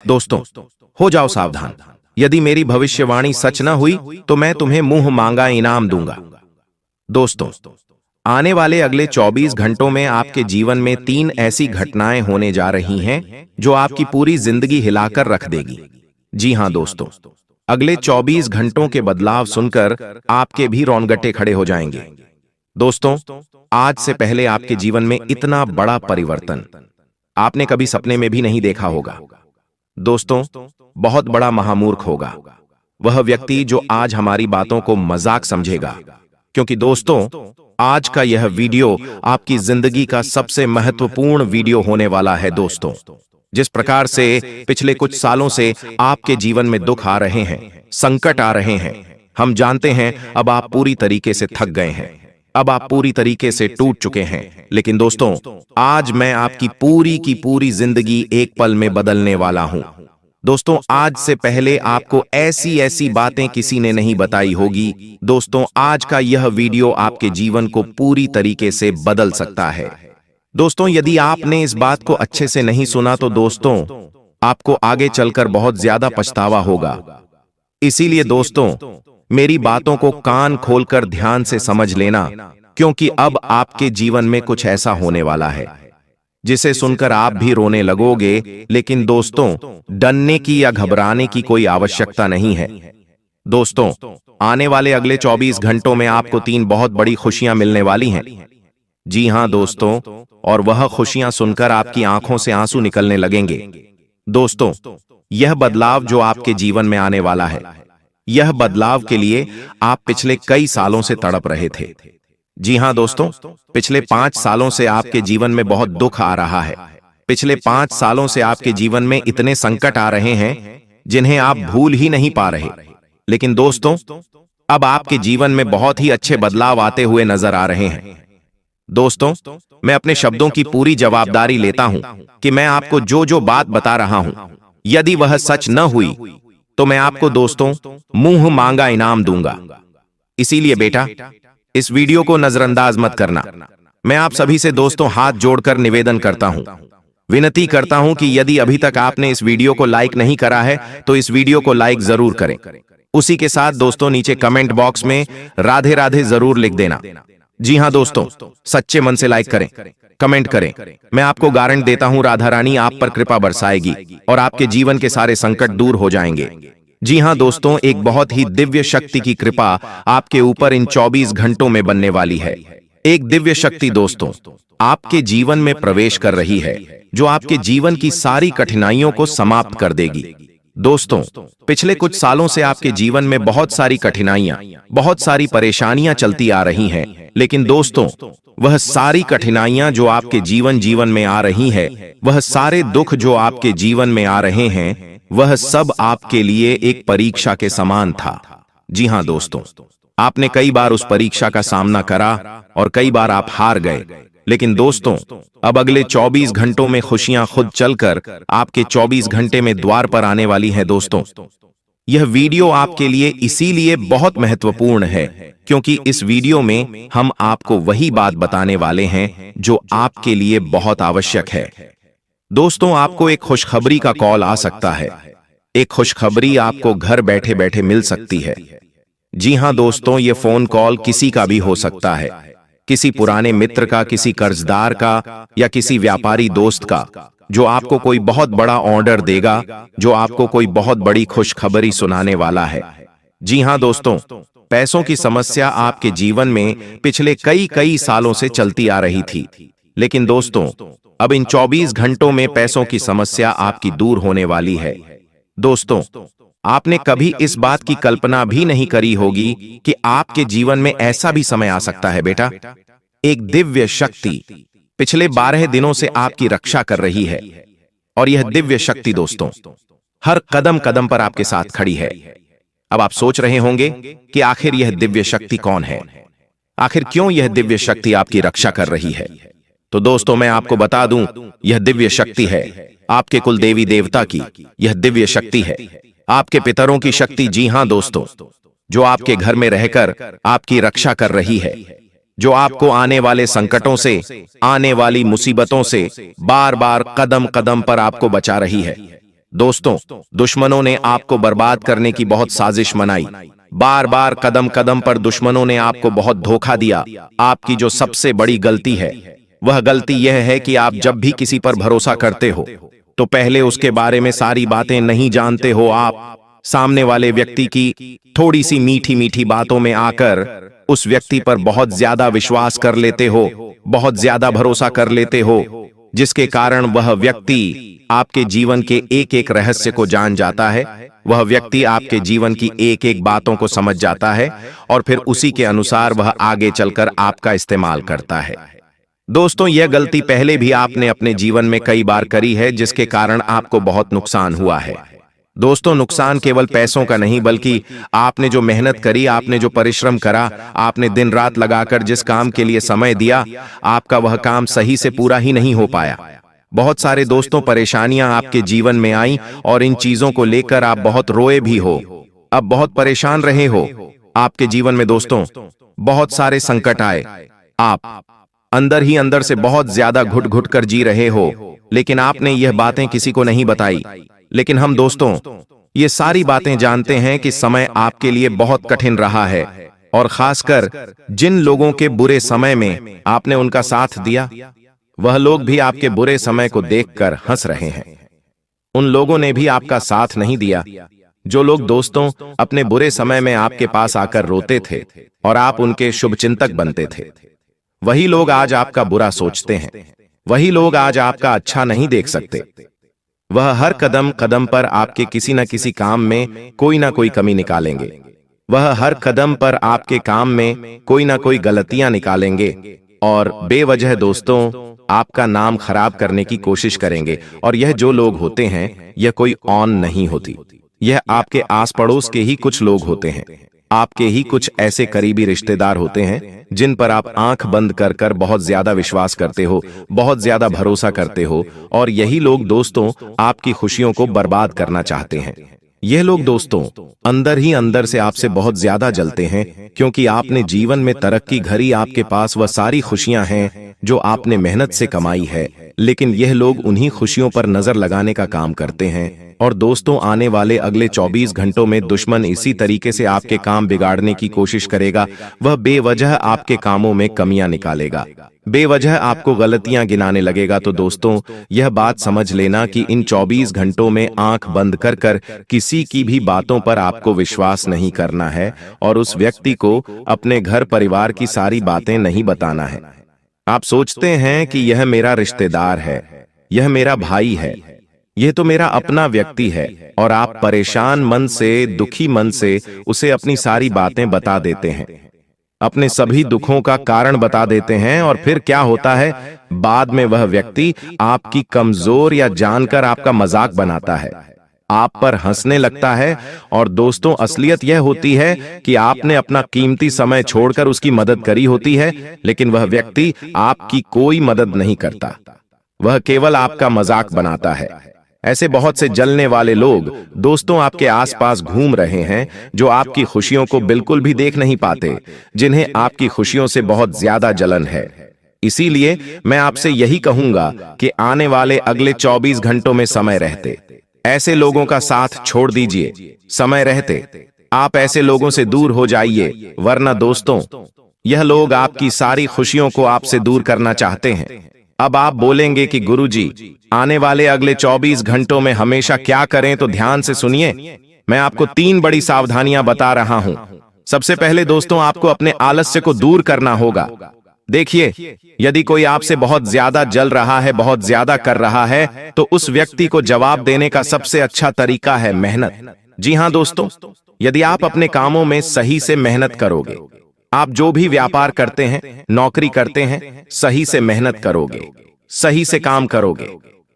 दोस्तों, हो जाओ सावधान। यदि मेरी भविष्यवाणी सच न हुई तो मैं तुम्हें मुंह मांगा इनाम दूंगा। दोस्तों, आने वाले अगले 24 घंटों में आपके जीवन में 3 ऐसी घटनाएं होने जा रही हैं जो आपकी पूरी जिंदगी हिलाकर रख देगी। जी हां दोस्तों, अगले 24 घंटों के बदलाव सुनकर आपके भी रोंगटे खड़े हो जाएंगे। दोस्तों, आज से पहले आपके जीवन में इतना बड़ा परिवर्तन आपने कभी सपने में भी नहीं देखा होगा। दोस्तों, बहुत बड़ा महामूर्ख होगा वह व्यक्ति जो आज हमारी बातों को मजाक समझेगा, क्योंकि दोस्तों, आज का यह वीडियो आपकी जिंदगी का सबसे महत्वपूर्ण वीडियो होने वाला है। दोस्तों, जिस प्रकार से पिछले कुछ सालों से आपके जीवन में दुख आ रहे हैं, संकट आ रहे हैं, हम जानते हैं अब आप पूरी तरीके से थक गए हैं, अब आप पूरी तरीके से टूट चुके हैं। लेकिन दोस्तों, आज मैं आपकी पूरी की पूरी जिंदगी एक पल में बदलने वाला हूं। दोस्तों, आज से पहले आपको ऐसी ऐसी बातें किसी ने नहीं बताई होगी। दोस्तों, आज का यह वीडियो आपके जीवन को पूरी तरीके से बदल सकता है। दोस्तों, यदि आपने इस बात को अच्छे से नहीं सुना तो दोस्तों, आपको आगे चलकर बहुत ज्यादा पछतावा होगा। इसीलिए दोस्तों, मेरी बातों को कान खोलकर ध्यान से समझ लेना, क्योंकि अब आपके जीवन में कुछ ऐसा होने वाला है जिसे सुनकर आप भी रोने लगोगे। लेकिन दोस्तों, डरने की या घबराने की कोई आवश्यकता नहीं है। दोस्तों, आने वाले अगले 24 घंटों में आपको 3 बहुत बड़ी खुशियां मिलने वाली हैं। जी हां दोस्तों, और वह खुशियां सुनकर आपकी आंखों से आंसू निकलने लगेंगे। दोस्तों, यह बदलाव जो आपके जीवन में आने वाला है, यह बदलाव के लिए आप पिछले कई सालों से तड़प रहे थे। जी हां दोस्तों, पिछले 5 सालों से आपके जीवन में बहुत दुख आ रहा है। पिछले 5 सालों से आपके जीवन में इतने संकट आ रहे हैं जिन्हें आप भूल ही नहीं पा रहे। लेकिन दोस्तों, अब आपके जीवन में बहुत ही अच्छे बदलाव आते हुए नजर आ रहे हैं। दोस्तों, मैं अपने शब्दों की पूरी जवाबदारी लेता हूं कि मैं आपको जो जो बात बता रहा हूं, यदि वह सच न हुई तो मैं आपको दोस्तों मुंह मांगा इनाम दूंगा। इसीलिए बेटा, इस वीडियो को नजरअंदाज मत करना। मैं आप सभी से दोस्तों हाथ जोड़कर निवेदन करता हूं, विनती करता हूं कि यदि अभी तक आपने इस वीडियो को लाइक नहीं करा है तो इस वीडियो को लाइक जरूर करें। उसी के साथ दोस्तों, नीचे कमेंट बॉक्स में राधे राधे जरूर लिख देना। जी हां दोस्तों, सच्चे मन से लाइक करें, कमेंट करें। मैं आपको गारंटी देता हूं राधा रानी आप पर कृपा बरसाएगी और आपके जीवन के सारे संकट दूर हो जाएंगे। जी हां दोस्तों, एक बहुत ही दिव्य शक्ति की कृपा आपके ऊपर इन 24 घंटों में बनने वाली है। एक दिव्य शक्ति दोस्तों आपके जीवन में प्रवेश कर रही है जो आपके जीवन की सारी कठिनाइयों को समाप्त कर देगी। दोस्तों, पिछले कुछ सालों से आपके जीवन में बहुत सारी कठिनाइयां, बहुत सारी परेशानियां चलती आ रही हैं। लेकिन दोस्तों, वह सारी कठिनाइयां जो आपके जीवन में आ रही है, वह सारे दुख जो आपके जीवन में आ रहे हैं, वह सब आपके लिए एक परीक्षा के समान था। जी हां दोस्तों, आपने कई बार उस परीक्षा का सामना करा और कई बार आप हार गए। लेकिन दोस्तों, अब अगले 24 घंटों में खुशियां खुद चलकर आपके 24 घंटे में द्वार पर आने वाली हैं। दोस्तों, यह वीडियो आपके लिए इसीलिए बहुत महत्वपूर्ण है क्योंकि इस वीडियो में हम आपको वही बात बताने वाले हैं जो आपके लिए बहुत आवश्यक है। दोस्तों, आपको एक खुशखबरी का कॉल आ सकता है। एक खुशखबरी आपको घर बैठे बैठे मिल सकती है। जी हां दोस्तों, ये फोन कॉल किसी का भी हो सकता है, किसी पुराने मित्र का, किसी कर्जदार का या किसी व्यापारी दोस्त का, जो आपको कोई बहुत बड़ा ऑर्डर देगा, जो आपको कोई बहुत बड़ी खुशखबरी सुनाने वाला है। जी हां दोस्तों, पैसों की समस्या आपके जीवन में पिछले कई सालों से चलती आ रही थी। लेकिन दोस्तों, अब इन 24 घंटों में पैसों की समस्या आपकी दूर होने वाली है। दोस्तों, आपने कभी इस बात की कल्पना भी नहीं करी होगी कि आपके जीवन में ऐसा भी समय आ सकता है बेटा। एक दिव्य शक्ति पिछले 12 दिनों से आपकी रक्षा कर रही है और यह दिव्य शक्ति दोस्तों हर कदम कदम पर आपके साथ खड़ी है। अब आप सोच रहे होंगे कि आखिर यह दिव्य शक्ति कौन है, आखिर क्यों यह दिव्य शक्ति आपकी रक्षा कर रही है। तो दोस्तों, मैं आपको बता दूं, यह दिव्य शक्ति है आपके कुल देवी देवता की, यह दिव्य शक्ति है आपके पितरों की शक्ति। जी हां दोस्तों, जो आपके घर में रहकर आपकी रक्षा कर रही है, जो आपको आने वाले संकटों से, आने वाली मुसीबतों से बार बार कदम कदम पर आपको बचा रही है। दोस्तों, दुश्मनों ने आपको बर्बाद करने की बहुत साजिश बनाई। बार बार कदम कदम पर दुश्मनों ने आपको बहुत धोखा दिया। आपकी जो सबसे बड़ी गलती है, वह गलती यह है कि आप जब भी किसी पर भरोसा करते हो तो पहले उसके बारे में सारी बातें नहीं जानते हो। आप सामने वाले व्यक्ति की थोड़ी सी मीठी मीठी बातों में आकर उस व्यक्ति पर बहुत ज्यादा विश्वास कर लेते हो, बहुत ज्यादा भरोसा कर लेते हो, जिसके कारण वह व्यक्ति आपके जीवन के एक एक रहस्य को जान जाता है। वह व्यक्ति आपके जीवन की एक एक बातों को समझ जाता है और फिर उसी के अनुसार वह आगे चलकर आपका इस्तेमाल करता है। दोस्तों, यह गलती पहले भी आपने अपने जीवन में कई बार करी है, जिसके कारण आपको बहुत नुकसान हुआ है। दोस्तों, नुकसान केवल पैसों का नहीं, बल्कि आपने जो मेहनत करी, आपने जो परिश्रम करा, आपने दिन रात लगाकर जिस काम के लिए समय दिया, आपका वह काम सही से पूरा ही नहीं हो पाया। बहुत सारे दोस्तों, परेशानियां आपके जीवन में आई और इन चीजों को लेकर आप बहुत रोए भी हो, अब बहुत परेशान रहे हो। आपके जीवन में दोस्तों बहुत सारे संकट आए, आप अंदर ही अंदर से बहुत ज्यादा घुट घुट कर जी रहे हो, लेकिन आपने यह बातें किसी को नहीं बताई। लेकिन हम दोस्तों ये सारी बातें जानते हैं कि समय आपके लिए बहुत कठिन रहा है, और खासकर जिन लोगों के बुरे समय में आपने उनका साथ दिया, वह लोग भी आपके बुरे समय को देखकर हंस रहे हैं। उन लोगों ने भी आपका साथ नहीं दिया। जो लोग दोस्तों अपने बुरे समय में आपके पास आकर रोते थे और आप उनके शुभचिंतक बनते थे, वही लोग आज आपका बुरा सोचते हैं। वही लोग आज आपका अच्छा नहीं देख सकते। वह हर कदम कदम पर आपके किसी न किसी काम में कोई ना कोई कमी निकालेंगे। वह हर कदम पर आपके काम में कोई ना कोई गलतियां निकालेंगे और बेवजह दोस्तों आपका नाम खराब करने की कोशिश करेंगे। और यह जो लोग होते हैं, यह कोई ऑन नहीं होती, यह आपके आस पड़ोस के ही कुछ लोग होते हैं। आपके ही कुछ ऐसे करीबी रिश्तेदार होते हैं जिन पर आप आंख बंद कर कर बहुत ज्यादा विश्वास करते हो, बहुत ज्यादा भरोसा करते हो, और यही लोग दोस्तों आपकी खुशियों को बर्बाद करना चाहते हैं। यह लोग दोस्तों अंदर ही अंदर से आपसे बहुत ज्यादा जलते हैं, क्योंकि आपने जीवन में तरक्की घड़ी, आपके पास वह सारी खुशियां हैं जो आपने मेहनत से कमाई है, लेकिन यह लोग उन्हीं खुशियों पर नजर लगाने का काम करते हैं। और दोस्तों आने वाले अगले 24 घंटों में दुश्मन इसी तरीके से आपके काम बिगाड़ने की कोशिश करेगा। वह बेवजह आपके कामों में कमियां निकालेगा, बेवजह आपको गलतियां गिनाने लगेगा। तो दोस्तों यह बात समझ लेना कि इन 24 घंटों में आंख बंद कर कर किसी की भी बातों पर आपको विश्वास नहीं करना है, और उस व्यक्ति को अपने घर परिवार की सारी बातें नहीं बताना है। आप सोचते हैं कि यह मेरा रिश्तेदार है, यह मेरा भाई है, यह तो मेरा अपना व्यक्ति है, और आप परेशान मन से, दुखी मन से उसे अपनी सारी बातें बता देते हैं, अपने सभी दुखों का कारण बता देते हैं। और फिर क्या होता है, बाद में वह व्यक्ति आपकी कमजोर या जानकर आपका मजाक बनाता है, आप पर हंसने लगता है। और दोस्तों असलियत यह होती है कि आपने अपना कीमती समय छोड़कर उसकी मदद करी होती है, लेकिन वह व्यक्ति आपकी कोई मदद नहीं करता, वह केवल आपका मजाक बनाता है। ऐसे बहुत से जलने वाले लोग दोस्तों आपके आसपास घूम रहे हैं, जो आपकी खुशियों को बिल्कुल भी देख नहीं पाते, जिन्हें आपकी खुशियों से बहुत ज्यादा जलन है। इसीलिए मैं आपसे यही कहूंगा कि आने वाले अगले 24 घंटों में समय रहते ऐसे लोगों का साथ छोड़ दीजिए। समय रहते आप ऐसे लोगों से दूर हो जाइए, वरना दोस्तों यह लोग आपकी सारी खुशियों को आपसे दूर करना चाहते हैं। अब आप बोलेंगे कि गुरुजी आने वाले अगले 24 घंटों में हमेशा क्या करें, तो ध्यान से सुनिए। मैं आपको 3 बड़ी सावधानियां बता रहा हूं। सबसे पहले दोस्तों आपको अपने आलस्य को दूर करना होगा। देखिए, यदि कोई आपसे बहुत ज्यादा जल रहा है, बहुत ज्यादा कर रहा है, तो उस व्यक्ति को जवाब देने का सबसे अच्छा तरीका है मेहनत। जी हां दोस्तों, यदि आप अपने कामों में सही से मेहनत करोगे, आप जो भी व्यापार करते हैं, नौकरी करते हैं, सही से मेहनत करोगे, सही से काम करोगे,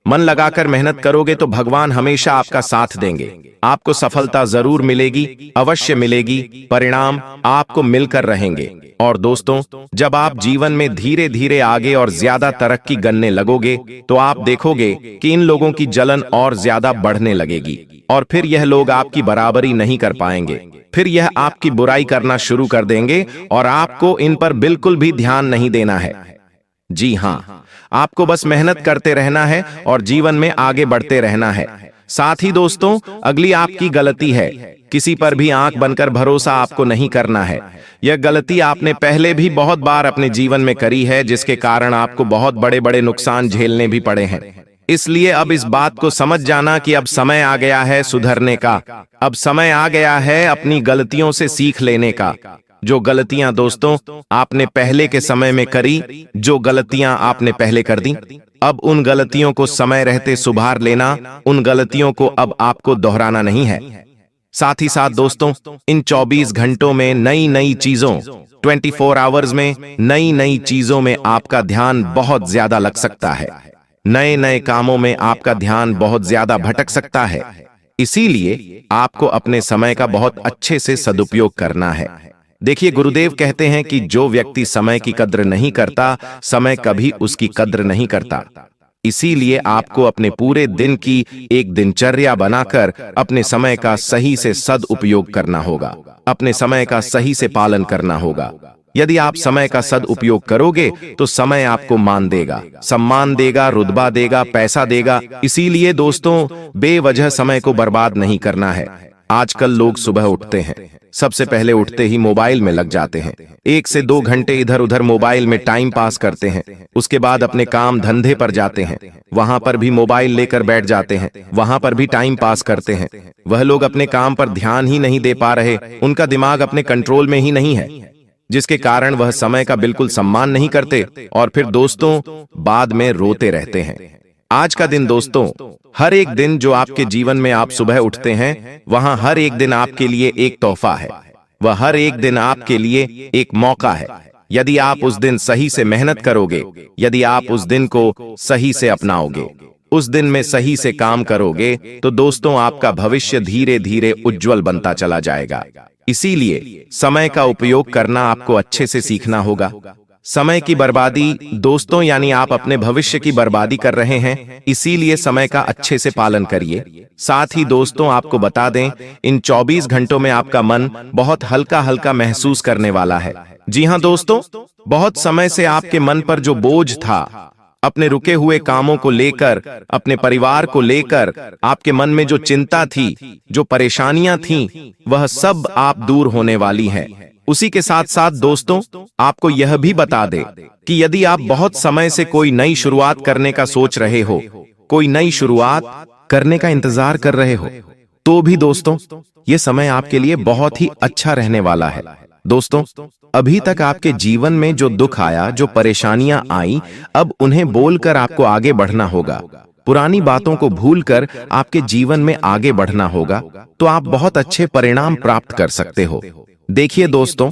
मन लगाकर मेहनत करोगे, तो भगवान हमेशा आपका साथ देंगे। आपको सफलता जरूर मिलेगी, अवश्य मिलेगी, परिणाम आपको मिलकर रहेंगे। और दोस्तों जब आप जीवन में धीरे धीरे आगे और ज्यादा तरक्की करने लगोगे, तो आप देखोगे कि इन लोगों की जलन और ज्यादा बढ़ने लगेगी, और फिर यह लोग आपकी बराबरी नहीं कर पाएंगे। फिर यह आपकी बुराई करना शुरू कर देंगे, और आपको इन पर बिल्कुल भी ध्यान नहीं देना है। जी हां, आपको बस मेहनत करते रहना है और जीवन में आगे बढ़ते रहना है। साथ ही दोस्तों, अगली आपकी गलती है, किसी पर भी आंख बनकर भरोसा आपको नहीं करना है। यह गलती आपने पहले भी बहुत बार अपने जीवन में करी है, जिसके कारण आपको बहुत बड़े बड़े नुकसान झेलने भी पड़े हैं। इसलिए अब इस बात को समझ जाना कि अब समय आ गया है सुधरने का। अब समय आ गया है अपनी गलतियों से सीख लेने का। जो गलतियां दोस्तों आपने पहले के समय में करी, जो गलतियां आपने पहले कर दी, अब उन गलतियों को समय रहते सुधार लेना। उन गलतियों को अब आपको दोहराना नहीं है। साथ ही साथ दोस्तों, इन 24 घंटों में नई नई चीजों, 24 आवर्स में नई नई चीजों में आपका ध्यान बहुत ज्यादा लग सकता है। नए नए कामों में आपका ध्यान बहुत ज्यादा भटक सकता है। इसीलिए आपको अपने समय का बहुत अच्छे से सदुपयोग करना है। देखिए, गुरुदेव कहते हैं कि जो व्यक्ति समय की कद्र नहीं करता, समय कभी उसकी कद्र नहीं करता। इसीलिए आपको अपने पूरे दिन की एक दिनचर्या बनाकर अपने समय का सही से सदुपयोग करना होगा। अपने समय का सही से पालन करना होगा। यदि आप समय का सदुपयोग करोगे तो समय आपको मान देगा, सम्मान देगा, रुतबा देगा, पैसा देगा। इसीलिए दोस्तों, बेवजह समय को बर्बाद नहीं करना है। आजकल लोग सुबह उठते हैं, सबसे पहले उठते ही मोबाइल में लग जाते हैं। 1 से 2 घंटे इधर उधर मोबाइल में टाइम पास करते हैं। उसके बाद अपने काम धंधे पर जाते हैं, वहां पर भी मोबाइल लेकर बैठ जाते हैं, वहां पर भी टाइम पास करते हैं। वह लोग अपने काम पर ध्यान ही नहीं दे पा रहे, उनका दिमाग अपने कंट्रोल में ही नहीं है, जिसके कारण वह समय का बिल्कुल सम्मान नहीं करते और फिर दोस्तों बाद में रोते रहते हैं। आज का दिन दोस्तों, हर एक दिन जो आपके जीवन में आप सुबह उठते हैं, वहां हर एक दिन आपके लिए एक तोहफा है। वह हर एक दिन आपके लिए एक मौका है। यदि आप उस दिन सही से मेहनत करोगे, यदि आप उस दिन को सही से अपनाओगे, उस दिन में सही से काम करोगे, तो दोस्तों आपका भविष्य धीरे धीरे उज्जवल बनता चला जाएगा। इसीलिए समय का उपयोग करना आपको अच्छे से सीखना होगा। समय की बर्बादी दोस्तों यानी आप अपने भविष्य की बर्बादी कर रहे हैं, इसीलिए समय का अच्छे से पालन करिए। साथ ही दोस्तों आपको बता दें, इन 24 घंटों में आपका मन बहुत हल्का हल्का महसूस करने वाला है। जी हां दोस्तों, बहुत समय से आपके मन पर जो बोझ था, अपने रुके हुए कामों को लेकर, अपने परिवार को लेकर आपके मन में जो चिंता थी, जो परेशानियां थीं, वह सब आप दूर होने वाली हैं। उसी के साथ साथ दोस्तों आपको यह भी बता दे कि यदि आप बहुत समय से कोई नई शुरुआत करने का सोच रहे हो, कोई नई शुरुआत करने का इंतजार कर रहे हो, तो भी दोस्तों यह समय आपके लिए बहुत ही अच्छा रहने वाला है। दोस्तों, अभी तक आपके जीवन में जो दुख आया, जो परेशानियां आई, अब उन्हें बोलकर आपको आगे बढ़ना होगा। पुरानी बातों को भूलकर आपके जीवन में आगे बढ़ना होगा, तो आप बहुत अच्छे परिणाम प्राप्त कर सकते हो। देखिए दोस्तों,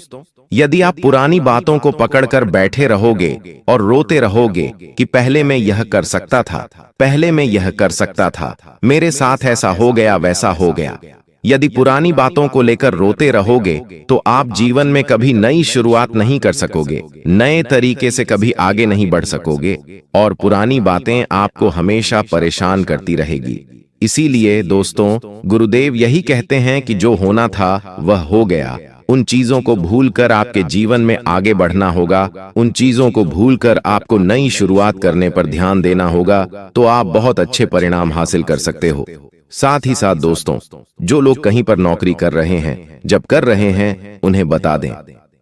यदि आप पुरानी बातों को पकड़कर बैठे रहोगे और रोते रहोगे कि पहले मैं यह कर सकता था, पहले मैं यह कर सकता था, मेरे साथ ऐसा हो गया, वैसा हो गया, यदि पुरानी बातों को लेकर रोते रहोगे तो आप जीवन में कभी नई शुरुआत नहीं कर सकोगे, नए तरीके से कभी आगे नहीं बढ़ सकोगे और पुरानी बातें आपको हमेशा परेशान करती रहेगी। इसीलिए दोस्तों, गुरुदेव यही कहते हैं कि जो होना था वह हो गया। उन चीजों को भूलकर आपके जीवन में आगे बढ़ना होगा। उन चीजों को भूलकर आपको नई शुरुआत करने पर ध्यान देना होगा, तो आप बहुत अच्छे परिणाम हासिल कर सकते हो। साथ ही साथ दोस्तों, जो लोग कहीं पर नौकरी कर रहे हैं, जब कर रहे हैं, उन्हें बता दें,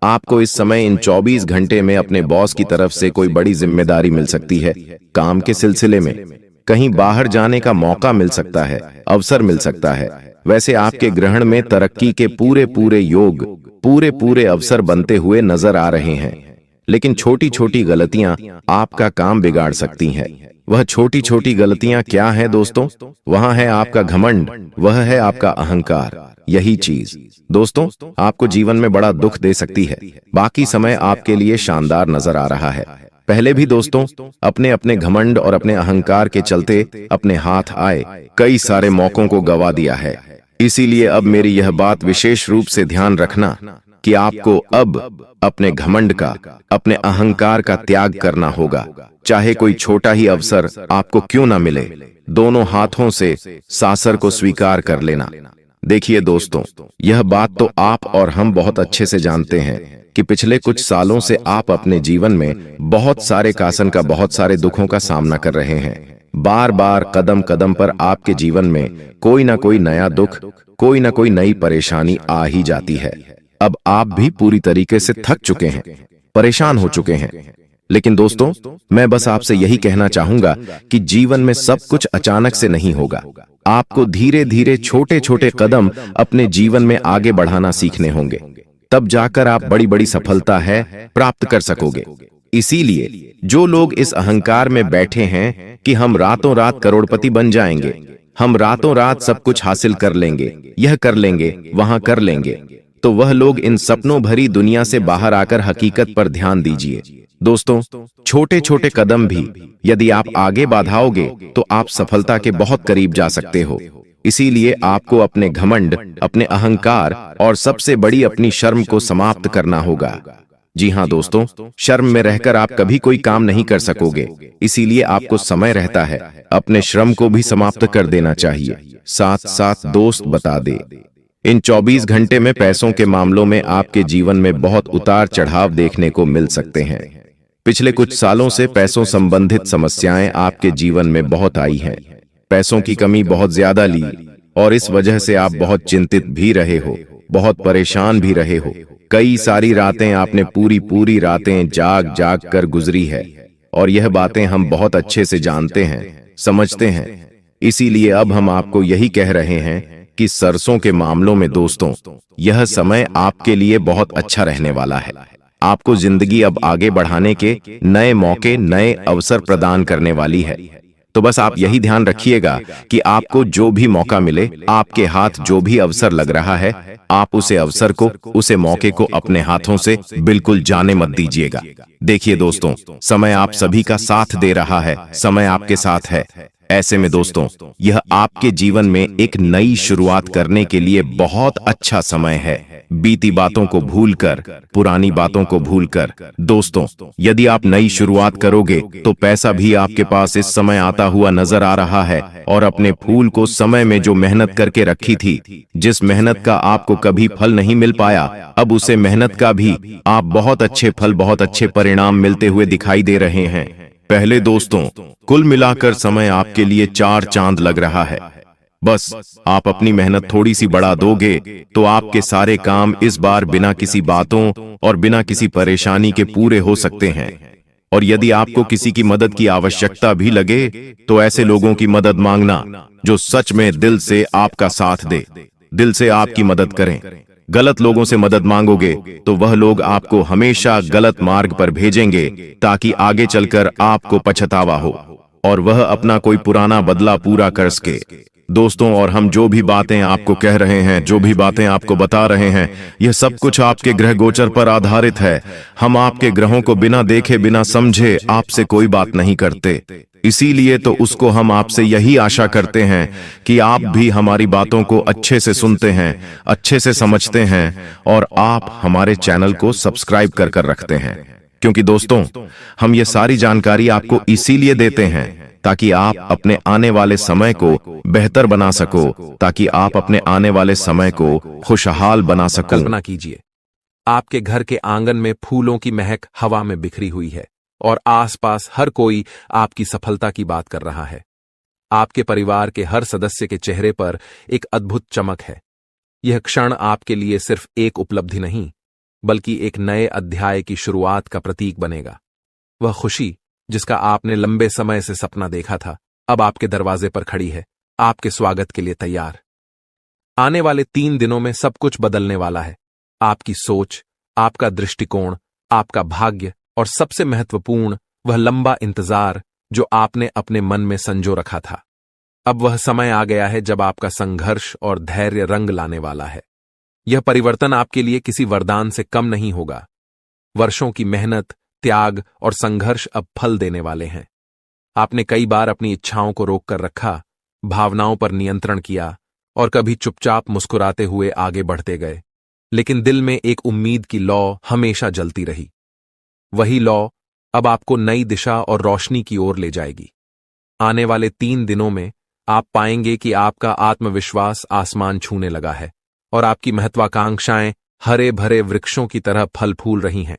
आपको इस समय इन 24 घंटे में अपने बॉस की तरफ से कोई बड़ी जिम्मेदारी मिल सकती है। काम के सिलसिले में कहीं बाहर जाने का मौका मिल सकता है, अवसर मिल सकता है। वैसे आपके ग्रहण में तरक्की के पूरे पूरे योग, पूरे पूरे अवसर बनते हुए नजर आ रहे हैं, लेकिन छोटी छोटी गलतियां आपका काम बिगाड़ सकती हैं। वह छोटी छोटी गलतियां क्या हैं दोस्तों? वहां है आपका घमंड, वह है आपका अहंकार। यही चीज दोस्तों आपको जीवन में बड़ा दुख दे सकती है। बाकी समय आपके लिए शानदार नजर आ रहा है। पहले भी दोस्तों अपने अपने घमंड और अपने अहंकार के चलते अपने हाथ आए कई सारे मौकों को गवा दिया है। इसीलिए अब मेरी यह बात विशेष रूप से ध्यान रखना कि आपको अब अपने घमंड का, अपने अहंकार का त्याग करना होगा। चाहे कोई छोटा ही अवसर आपको क्यों ना मिले, दोनों हाथों से सासर को स्वीकार कर लेना। देखिए दोस्तों, यह बात तो आप और हम बहुत अच्छे से जानते हैं कि पिछले कुछ सालों से आप अपने जीवन में बहुत सारे कासन का, बहुत सारे दुखों का सामना कर रहे हैं। बार बार कदम कदम पर आपके जीवन में कोई ना कोई नया दुख, कोई ना कोई नई परेशानी आ ही जाती है। अब आप भी पूरी तरीके से थक चुके हैं, परेशान हो चुके हैं। लेकिन दोस्तों, मैं बस आपसे यही कहना चाहूंगा कि जीवन में सब कुछ अचानक से नहीं होगा। आपको धीरे धीरे छोटे छोटे कदम अपने जीवन में आगे बढ़ाना सीखने होंगे, तब जाकर आप बड़ी बड़ी सफलता है प्राप्त कर सकोगे। इसीलिए जो लोग इस अहंकार में बैठे हैं कि हम रातों रात करोड़पति बन जाएंगे, हम रातों रात सब कुछ हासिल कर लेंगे, यह कर लेंगे, वहां कर लेंगे, तो वह लोग इन सपनों भरी दुनिया से बाहर आकर हकीकत पर ध्यान दीजिए। दोस्तों, छोटे छोटे कदम भी यदि आप आगे बढ़ाओगे तो आप सफलता के बहुत करीब जा सकते हो। इसीलिए आपको अपने घमंड, अपने अहंकार और सबसे बड़ी अपनी शर्म को समाप्त करना होगा। जी हाँ दोस्तों, शर्म में रहकर आप कभी कोई काम नहीं कर सकोगे। इसीलिए आपको समय रहता है अपने श्रम को भी समाप्त कर देना चाहिए। साथ साथ दोस्त बता दे, इन 24 घंटे में पैसों के मामलों में आपके जीवन में बहुत उतार चढ़ाव देखने को मिल सकते हैं। पिछले कुछ सालों से पैसों संबंधित समस्याएं आपके जीवन में बहुत आई हैं। पैसों की कमी बहुत ज्यादा ली और इस वजह से आप बहुत चिंतित भी रहे हो, बहुत परेशान भी रहे हो। कई सारी रातें आपने पूरी रातें जाग जाग कर गुजरी है और यह बातें हम बहुत अच्छे से जानते हैं, समझते हैं। इसीलिए अब हम आपको यही कह रहे हैं कि सरसों के मामलों में दोस्तों, यह समय आपके लिए बहुत अच्छा रहने वाला है। आपको जिंदगी अब आगे बढ़ाने के नए मौके, नए अवसर प्रदान करने वाली है। तो बस आप यही ध्यान रखिएगा कि आपको जो भी मौका मिले, आपके हाथ जो भी अवसर लग रहा है, आप उसे अवसर को, उसे मौके को अपने हाथों से बिल्कुल जाने मत दीजिएगा। देखिए दोस्तों, समय आप सभी का साथ दे रहा है, समय आपके साथ है। ऐसे में दोस्तों, यह आपके जीवन में एक नई शुरुआत करने के लिए बहुत अच्छा समय है। बीती बातों को भूलकर, पुरानी बातों को भूलकर दोस्तों, यदि आप नई शुरुआत करोगे तो पैसा भी आपके पास इस समय आता हुआ नजर आ रहा है। और अपने फूल को समय में जो मेहनत करके रखी थी, जिस मेहनत का आपको कभी फल नहीं मिल पाया, अब उसे मेहनत का भी आप बहुत अच्छे फल, बहुत अच्छे परिणाम मिलते हुए दिखाई दे रहे हैं। पहले दोस्तों, कुल मिलाकर समय आपके लिए 4 चांद लग रहा है। बस आप अपनी मेहनत थोड़ी सी बढ़ा दोगे तो आपके सारे काम इस बार बिना किसी बातों और बिना किसी परेशानी के पूरे हो सकते हैं। और यदि आपको किसी की मदद की आवश्यकता भी लगे तो ऐसे लोगों की मदद मांगना जो सच में दिल से आपका साथ दे, दिल से आपकी मदद करें। गलत लोगों से मदद मांगोगे तो वह लोग आपको हमेशा गलत मार्ग पर भेजेंगे ताकि आगे चलकर आपको पछतावा हो और वह अपना कोई पुराना बदला पूरा कर सके। दोस्तों, और हम जो भी बातें आपको कह रहे हैं, जो भी बातें आपको बता रहे हैं, यह सब कुछ आपके ग्रह गोचर पर आधारित है। हम आपके ग्रहों को बिना देखे, बिना समझे आपसे कोई बात नहीं करते। इसीलिए तो उसको हम आपसे यही आशा करते हैं कि आप भी हमारी बातों को अच्छे से सुनते हैं, अच्छे से समझते हैं और आप हमारे चैनल को सब्सक्राइब कर रखते हैं। क्योंकि दोस्तों, हम ये सारी जानकारी आपको इसीलिए देते हैं ताकि आप अपने आने वाले समय को बेहतर बना सको, ताकि आप अपने आने वाले समय को खुशहाल बना सको। कल्पना कीजिए, आपके घर के आंगन में फूलों की महक हवा में बिखरी हुई है और आसपास हर कोई आपकी सफलता की बात कर रहा है। आपके परिवार के हर सदस्य के चेहरे पर एक अद्भुत चमक है। यह क्षण आपके लिए सिर्फ एक उपलब्धि नहीं, बल्कि एक नए अध्याय की शुरुआत का प्रतीक बनेगा। वह खुशी जिसका आपने लंबे समय से सपना देखा था, अब आपके दरवाजे पर खड़ी है, आपके स्वागत के लिए तैयार। आने वाले 3 दिनों में सब कुछ बदलने वाला है। आपकी सोच, आपका दृष्टिकोण, आपका भाग्य और सबसे महत्वपूर्ण वह लंबा इंतजार जो आपने अपने मन में संजो रखा था। अब वह समय आ गया है जब आपका संघर्ष और धैर्य रंग लाने वाला है। यह परिवर्तन आपके लिए किसी वरदान से कम नहीं होगा। वर्षों की मेहनत, त्याग और संघर्ष अब फल देने वाले हैं। आपने कई बार अपनी इच्छाओं को रोक कर रखा, भावनाओं पर नियंत्रण किया और कभी चुपचाप मुस्कुराते हुए आगे बढ़ते गए, लेकिन दिल में एक उम्मीद की लौ हमेशा जलती रही। वही लौ अब आपको नई दिशा और रोशनी की ओर ले जाएगी। आने वाले 3 दिनों में आप पाएंगे कि आपका आत्मविश्वास आसमान छूने लगा है और आपकी महत्वाकांक्षाएं हरे भरे वृक्षों की तरह फल फूल रही हैं।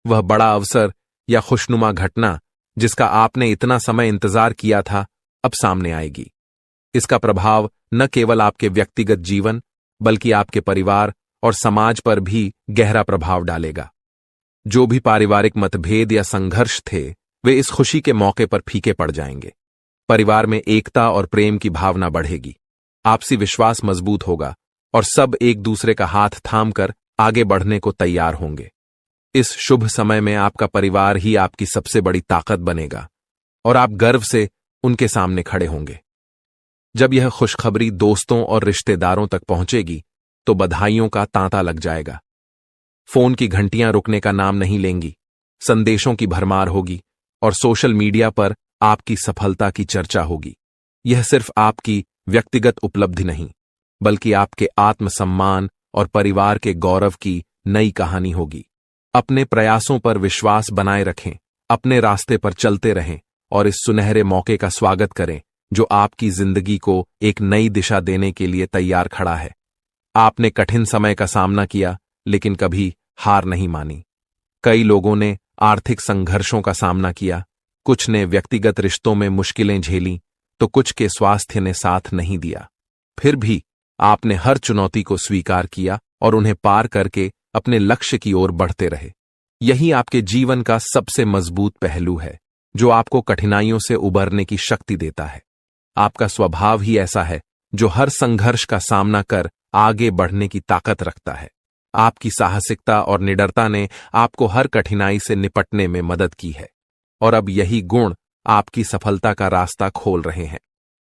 वह बड़ा अवसर या खुशनुमा घटना जिसका आपने इतना समय इंतजार किया था, अब सामने आएगी। इसका प्रभाव न केवल आपके व्यक्तिगत जीवन बल्कि आपके परिवार और समाज पर भी गहरा प्रभाव डालेगा। जो भी पारिवारिक मतभेद या संघर्ष थे वे इस खुशी के मौके पर फीके पड़ जाएंगे। परिवार में एकता और प्रेम की भावना बढ़ेगी, आपसी विश्वास मजबूत होगा और सब एक दूसरे का हाथ थामकर आगे बढ़ने को तैयार होंगे। इस शुभ समय में आपका परिवार ही आपकी सबसे बड़ी ताकत बनेगा और आप गर्व से उनके सामने खड़े होंगे। जब यह खुशखबरी दोस्तों और रिश्तेदारों तक पहुंचेगी तो बधाइयों का तांता लग जाएगा। फोन की घंटियां रुकने का नाम नहीं लेंगी, संदेशों की भरमार होगी और सोशल मीडिया पर आपकी सफलता की चर्चा होगी। यह सिर्फ आपकी व्यक्तिगत उपलब्धि नहीं बल्कि आपके आत्मसम्मान और परिवार के गौरव की नई कहानी होगी। अपने प्रयासों पर विश्वास बनाए रखें, अपने रास्ते पर चलते रहें और इस सुनहरे मौके का स्वागत करें जो आपकी जिंदगी को एक नई दिशा देने के लिए तैयार खड़ा है। आपने कठिन समय का सामना किया लेकिन कभी हार नहीं मानी। कई लोगों ने आर्थिक संघर्षों का सामना किया, कुछ ने व्यक्तिगत रिश्तों में मुश्किलें झेली तो कुछ के स्वास्थ्य ने साथ नहीं दिया। फिर भी आपने हर चुनौती को स्वीकार किया और उन्हें पार करके अपने लक्ष्य की ओर बढ़ते रहे। यही आपके जीवन का सबसे मजबूत पहलू है जो आपको कठिनाइयों से उबरने की शक्ति देता है। आपका स्वभाव ही ऐसा है जो हर संघर्ष का सामना कर आगे बढ़ने की ताकत रखता है। आपकी साहसिकता और निडरता ने आपको हर कठिनाई से निपटने में मदद की है और अब यही गुण आपकी सफलता का रास्ता खोल रहे हैं।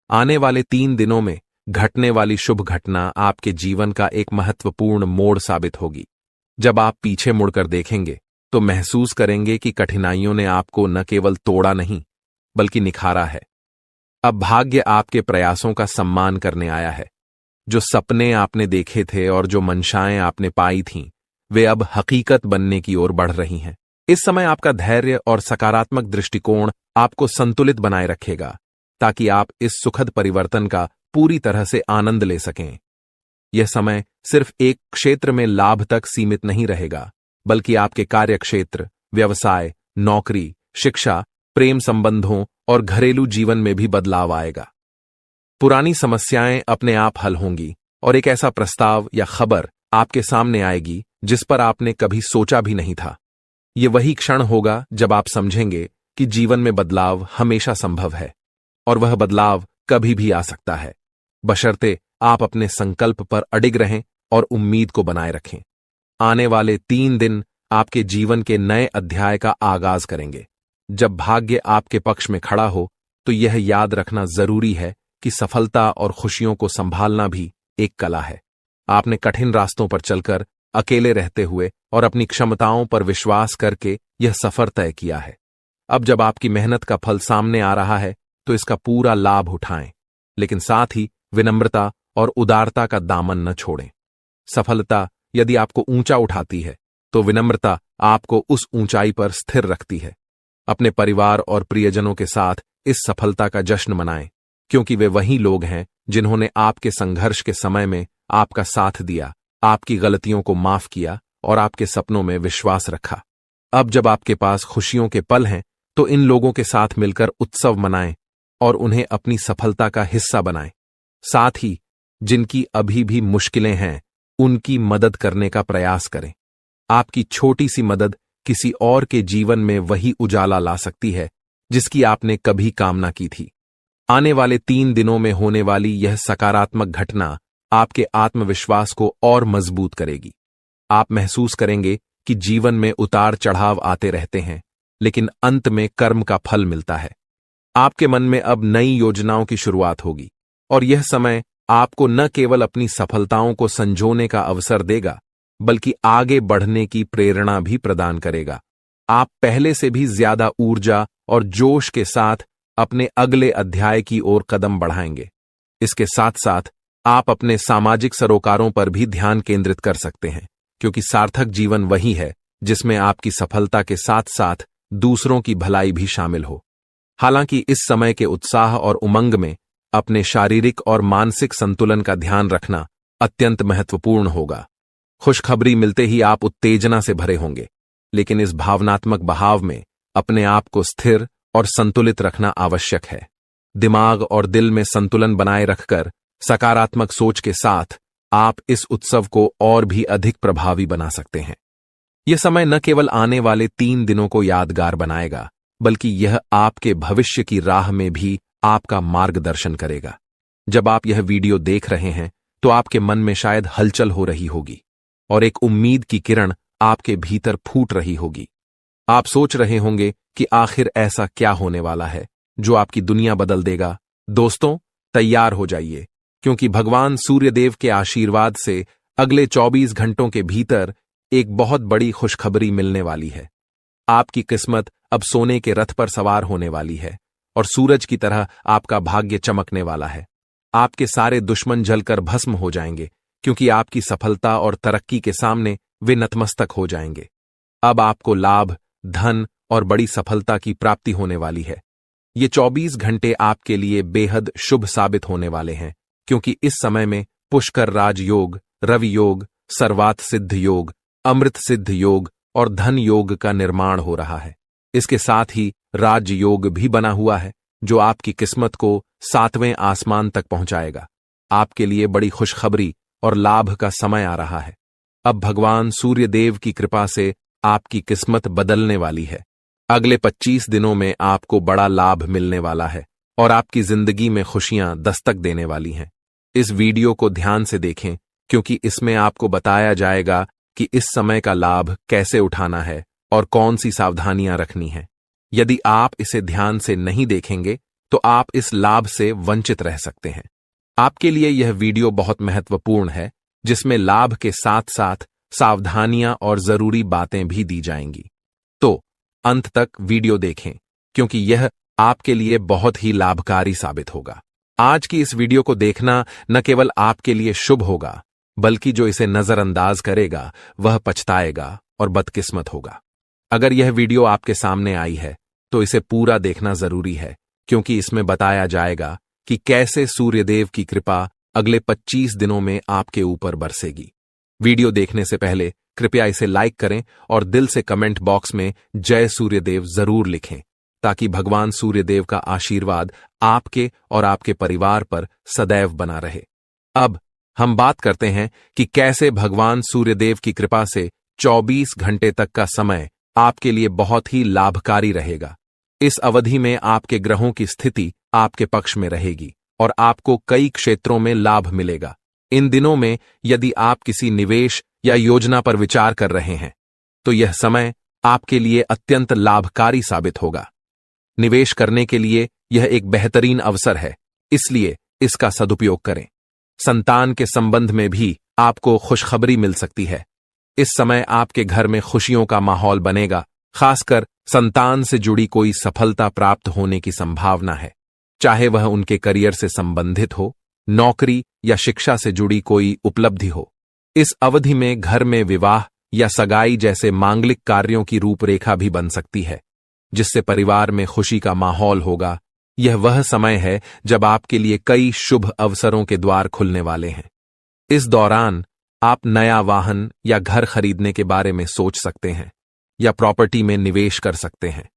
आने वाले 3 दिनों में घटने वाली शुभ घटना आपके जीवन का एक महत्वपूर्ण मोड़ साबित होगी। जब आप पीछे मुड़कर देखेंगे तो महसूस करेंगे कि कठिनाइयों ने आपको न केवल तोड़ा नहीं बल्कि निखारा है। अब भाग्य आपके प्रयासों का सम्मान करने आया है। जो सपने आपने देखे थे और जो मंशाएं आपने पाई थीं, वे अब हकीकत बनने की ओर बढ़ रही हैं। इस समय आपका धैर्य और सकारात्मक दृष्टिकोण आपको संतुलित बनाए रखेगा ताकि आप इस सुखद परिवर्तन का पूरी तरह से आनंद ले सकें। यह समय सिर्फ एक क्षेत्र में लाभ तक सीमित नहीं रहेगा बल्कि आपके कार्यक्षेत्र, व्यवसाय, नौकरी, शिक्षा, प्रेम संबंधों और घरेलू जीवन में भी बदलाव आएगा। पुरानी समस्याएं अपने आप हल होंगी और एक ऐसा प्रस्ताव या खबर आपके सामने आएगी जिस पर आपने कभी सोचा भी नहीं था। ये वही क्षण होगा जब आप समझेंगे कि जीवन में बदलाव हमेशा संभव है और वह बदलाव कभी भी आ सकता है, बशर्ते आप अपने संकल्प पर अडिग रहें और उम्मीद को बनाए रखें। आने वाले 3 दिन आपके जीवन के नए अध्याय का आगाज करेंगे। जब भाग्य आपके पक्ष में खड़ा हो तो यह याद रखना जरूरी है कि सफलता और खुशियों को संभालना भी एक कला है। आपने कठिन रास्तों पर चलकर अकेले रहते हुए और अपनी क्षमताओं पर विश्वास करके यह सफर तय किया है। अब जब आपकी मेहनत का फल सामने आ रहा है तो इसका पूरा लाभ उठाएं, लेकिन साथ ही विनम्रता और उदारता का दामन न छोड़ें। सफलता यदि आपको ऊंचा उठाती है तो विनम्रता आपको उस ऊंचाई पर स्थिर रखती है। अपने परिवार और प्रियजनों के साथ इस सफलता का जश्न मनाएं, क्योंकि वे वही लोग हैं जिन्होंने आपके संघर्ष के समय में आपका साथ दिया, आपकी गलतियों को माफ किया और आपके सपनों में विश्वास रखा। अब जब आपके पास खुशियों के पल हैं तो इन लोगों के साथ मिलकर उत्सव मनाएं और उन्हें अपनी सफलता का हिस्सा बनाएं। साथ ही जिनकी अभी भी मुश्किलें हैं उनकी मदद करने का प्रयास करें। आपकी छोटी सी मदद किसी और के जीवन में वही उजाला ला सकती है जिसकी आपने कभी कामना की थी। आने वाले 3 दिनों में होने वाली यह सकारात्मक घटना आपके आत्मविश्वास को और मजबूत करेगी। आप महसूस करेंगे कि जीवन में उतार चढ़ाव आते रहते हैं, लेकिन अंत में कर्म का फल मिलता है। आपके मन में अब नई योजनाओं की शुरुआत होगी और यह समय आपको न केवल अपनी सफलताओं को संजोने का अवसर देगा बल्कि आगे बढ़ने की प्रेरणा भी प्रदान करेगा। आप पहले से भी ज्यादा ऊर्जा और जोश के साथ अपने अगले अध्याय की ओर कदम बढ़ाएंगे। इसके साथ साथ आप अपने सामाजिक सरोकारों पर भी ध्यान केंद्रित कर सकते हैं, क्योंकि सार्थक जीवन वही है जिसमें आपकी सफलता के साथ साथ दूसरों की भलाई भी शामिल हो। हालांकि इस समय के उत्साह और उमंग में अपने शारीरिक और मानसिक संतुलन का ध्यान रखना अत्यंत महत्वपूर्ण होगा। खुशखबरी मिलते ही आप उत्तेजना से भरे होंगे, लेकिन इस भावनात्मक बहाव में अपने आप को स्थिर और संतुलित रखना आवश्यक है। दिमाग और दिल में संतुलन बनाए रखकर सकारात्मक सोच के साथ आप इस उत्सव को और भी अधिक प्रभावी बना सकते हैं। यह समय न केवल आने वाले 3 दिनों को यादगार बनाएगा, बल्कि यह आपके भविष्य की राह में भी आपका मार्गदर्शन करेगा। जब आप यह वीडियो देख रहे हैं तो आपके मन में शायद हलचल हो रही होगी और एक उम्मीद की किरण आपके भीतर फूट रही होगी। आप सोच रहे होंगे कि आखिर ऐसा क्या होने वाला है जो आपकी दुनिया बदल देगा। दोस्तों, तैयार हो जाइए, क्योंकि भगवान सूर्यदेव के आशीर्वाद से अगले 24 घंटों के भीतर एक बहुत बड़ी खुशखबरी मिलने वाली है। आपकी किस्मत अब सोने के रथ पर सवार होने वाली है और सूरज की तरह आपका भाग्य चमकने वाला है। आपके सारे दुश्मन जलकर भस्म हो जाएंगे, क्योंकि आपकी सफलता और तरक्की के सामने वे नतमस्तक हो जाएंगे। अब आपको लाभ, धन और बड़ी सफलता की प्राप्ति होने वाली है। ये 24 घंटे आपके लिए बेहद शुभ साबित होने वाले हैं, क्योंकि इस समय में पुष्कर राज योग, रवि योग, सर्वात सिद्ध योग, अमृत सिद्ध योग और धन योग का निर्माण हो रहा है। इसके साथ ही राज योग भी बना हुआ है, जो आपकी किस्मत को 7वें आसमान तक पहुंचाएगा। आपके लिए बड़ी खुशखबरी और लाभ का समय आ रहा है। अब भगवान सूर्यदेव की कृपा से आपकी किस्मत बदलने वाली है। अगले 25 दिनों में आपको बड़ा लाभ मिलने वाला है और आपकी जिंदगी में खुशियां दस्तक देने वाली हैं। इस वीडियो को ध्यान से देखें, क्योंकि इसमें आपको बताया जाएगा कि इस समय का लाभ कैसे उठाना है और कौन सी सावधानियां रखनी है। यदि आप इसे ध्यान से नहीं देखेंगे तो आप इस लाभ से वंचित रह सकते हैं। आपके लिए यह वीडियो बहुत महत्वपूर्ण है, जिसमें लाभ के साथ साथ सावधानियां और जरूरी बातें भी दी जाएंगी। तो अंत तक वीडियो देखें, क्योंकि यह आपके लिए बहुत ही लाभकारी साबित होगा। आज की इस वीडियो को देखना न केवल आपके लिए शुभ होगा, बल्कि जो इसे नजरअंदाज करेगा वह पछताएगा और बदकिस्मत होगा। अगर यह वीडियो आपके सामने आई है तो इसे पूरा देखना जरूरी है, क्योंकि इसमें बताया जाएगा कि कैसे सूर्यदेव की कृपा अगले 25 दिनों में आपके ऊपर बरसेगी। वीडियो देखने से पहले कृपया इसे लाइक करें और दिल से कमेंट बॉक्स में जय सूर्यदेव जरूर लिखें, ताकि भगवान सूर्यदेव का आशीर्वाद आपके और आपके परिवार पर सदैव बना रहे। अब हम बात करते हैं कि कैसे भगवान सूर्यदेव की कृपा से 24 घंटे तक का समय आपके लिए बहुत ही लाभकारी रहेगा। इस अवधि में आपके ग्रहों की स्थिति आपके पक्ष में रहेगी और आपको कई क्षेत्रों में लाभ मिलेगा। इन दिनों में यदि आप किसी निवेश या योजना पर विचार कर रहे हैं तो यह समय आपके लिए अत्यंत लाभकारी साबित होगा। निवेश करने के लिए यह एक बेहतरीन अवसर है, इसलिए इसका सदुपयोग करें। संतान के संबंध में भी आपको खुशखबरी मिल सकती है। इस समय आपके घर में खुशियों का माहौल बनेगा, खासकर संतान से जुड़ी कोई सफलता प्राप्त होने की संभावना है, चाहे वह उनके करियर से संबंधित हो, नौकरी या शिक्षा से जुड़ी कोई उपलब्धि हो। इस अवधि में घर में विवाह या सगाई जैसे मांगलिक कार्यों की रूपरेखा भी बन सकती है, जिससे परिवार में खुशी का माहौल होगा। यह वह समय है जब आपके लिए कई शुभ अवसरों के द्वार खुलने वाले हैं। इस दौरान आप नया वाहन या घर खरीदने के बारे में सोच सकते हैं या प्रॉपर्टी में निवेश कर सकते हैं।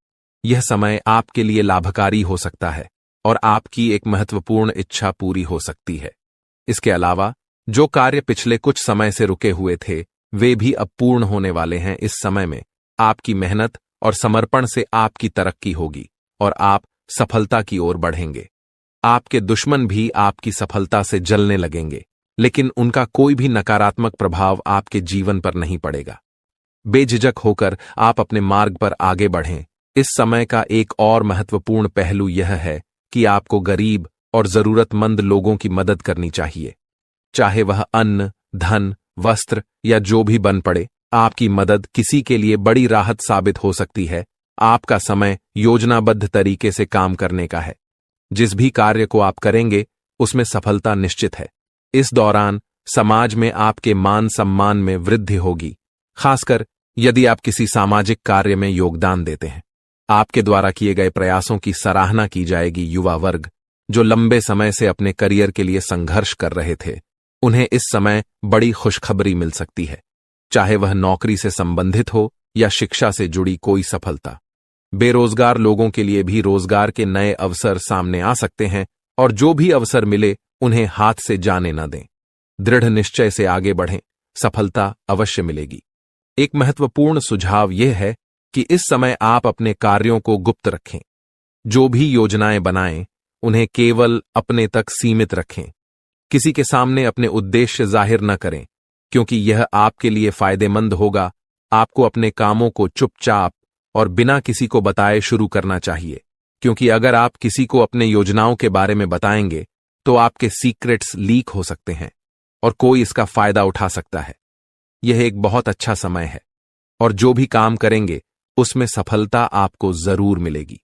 यह समय आपके लिए लाभकारी हो सकता है और आपकी एक महत्वपूर्ण इच्छा पूरी हो सकती है। इसके अलावा जो कार्य पिछले कुछ समय से रुके हुए थे, वे भी अब पूर्ण होने वाले हैं। इस समय में आपकी मेहनत और समर्पण से आपकी तरक्की होगी और आप सफलता की ओर बढ़ेंगे। आपके दुश्मन भी आपकी सफलता से जलने लगेंगे, लेकिन उनका कोई भी नकारात्मक प्रभाव आपके जीवन पर नहीं पड़ेगा। बेझिझक होकर आप अपने मार्ग पर आगे बढ़ें। इस समय का एक और महत्वपूर्ण पहलू यह है कि आपको गरीब और जरूरतमंद लोगों की मदद करनी चाहिए, चाहे वह अन्न, धन, वस्त्र या जो भी बन पड़े। आपकी मदद किसी के लिए बड़ी राहत साबित हो सकती है। आपका समय योजनाबद्ध तरीके से काम करने का है। जिस भी कार्य को आप करेंगे उसमें सफलता निश्चित है। इस दौरान समाज में आपके मान सम्मान में वृद्धि होगी, खासकर यदि आप किसी सामाजिक कार्य में योगदान देते हैं। आपके द्वारा किए गए प्रयासों की सराहना की जाएगी। युवा वर्ग जो लंबे समय से अपने करियर के लिए संघर्ष कर रहे थे, उन्हें इस समय बड़ी खुशखबरी मिल सकती है, चाहे वह नौकरी से संबंधित हो या शिक्षा से जुड़ी कोई सफलता। बेरोजगार लोगों के लिए भी रोजगार के नए अवसर सामने आ सकते हैं और जो भी अवसर मिले उन्हें हाथ से जाने न दें। दृढ़ निश्चय से आगे बढ़ें, सफलता अवश्य मिलेगी। एक महत्वपूर्ण सुझाव यह है कि इस समय आप अपने कार्यों को गुप्त रखें। जो भी योजनाएं बनाएं, उन्हें केवल अपने तक सीमित रखें। किसी के सामने अपने उद्देश्य जाहिर न करें, क्योंकि यह आपके लिए फायदेमंद होगा। आपको अपने कामों को चुपचाप और बिना किसी को बताए शुरू करना चाहिए, क्योंकि अगर आप किसी को अपने योजनाओं के बारे में बताएंगे तो आपके सीक्रेट्स लीक हो सकते हैं और कोई इसका फायदा उठा सकता है। यह एक बहुत अच्छा समय है और जो भी काम करेंगे उसमें सफलता आपको जरूर मिलेगी।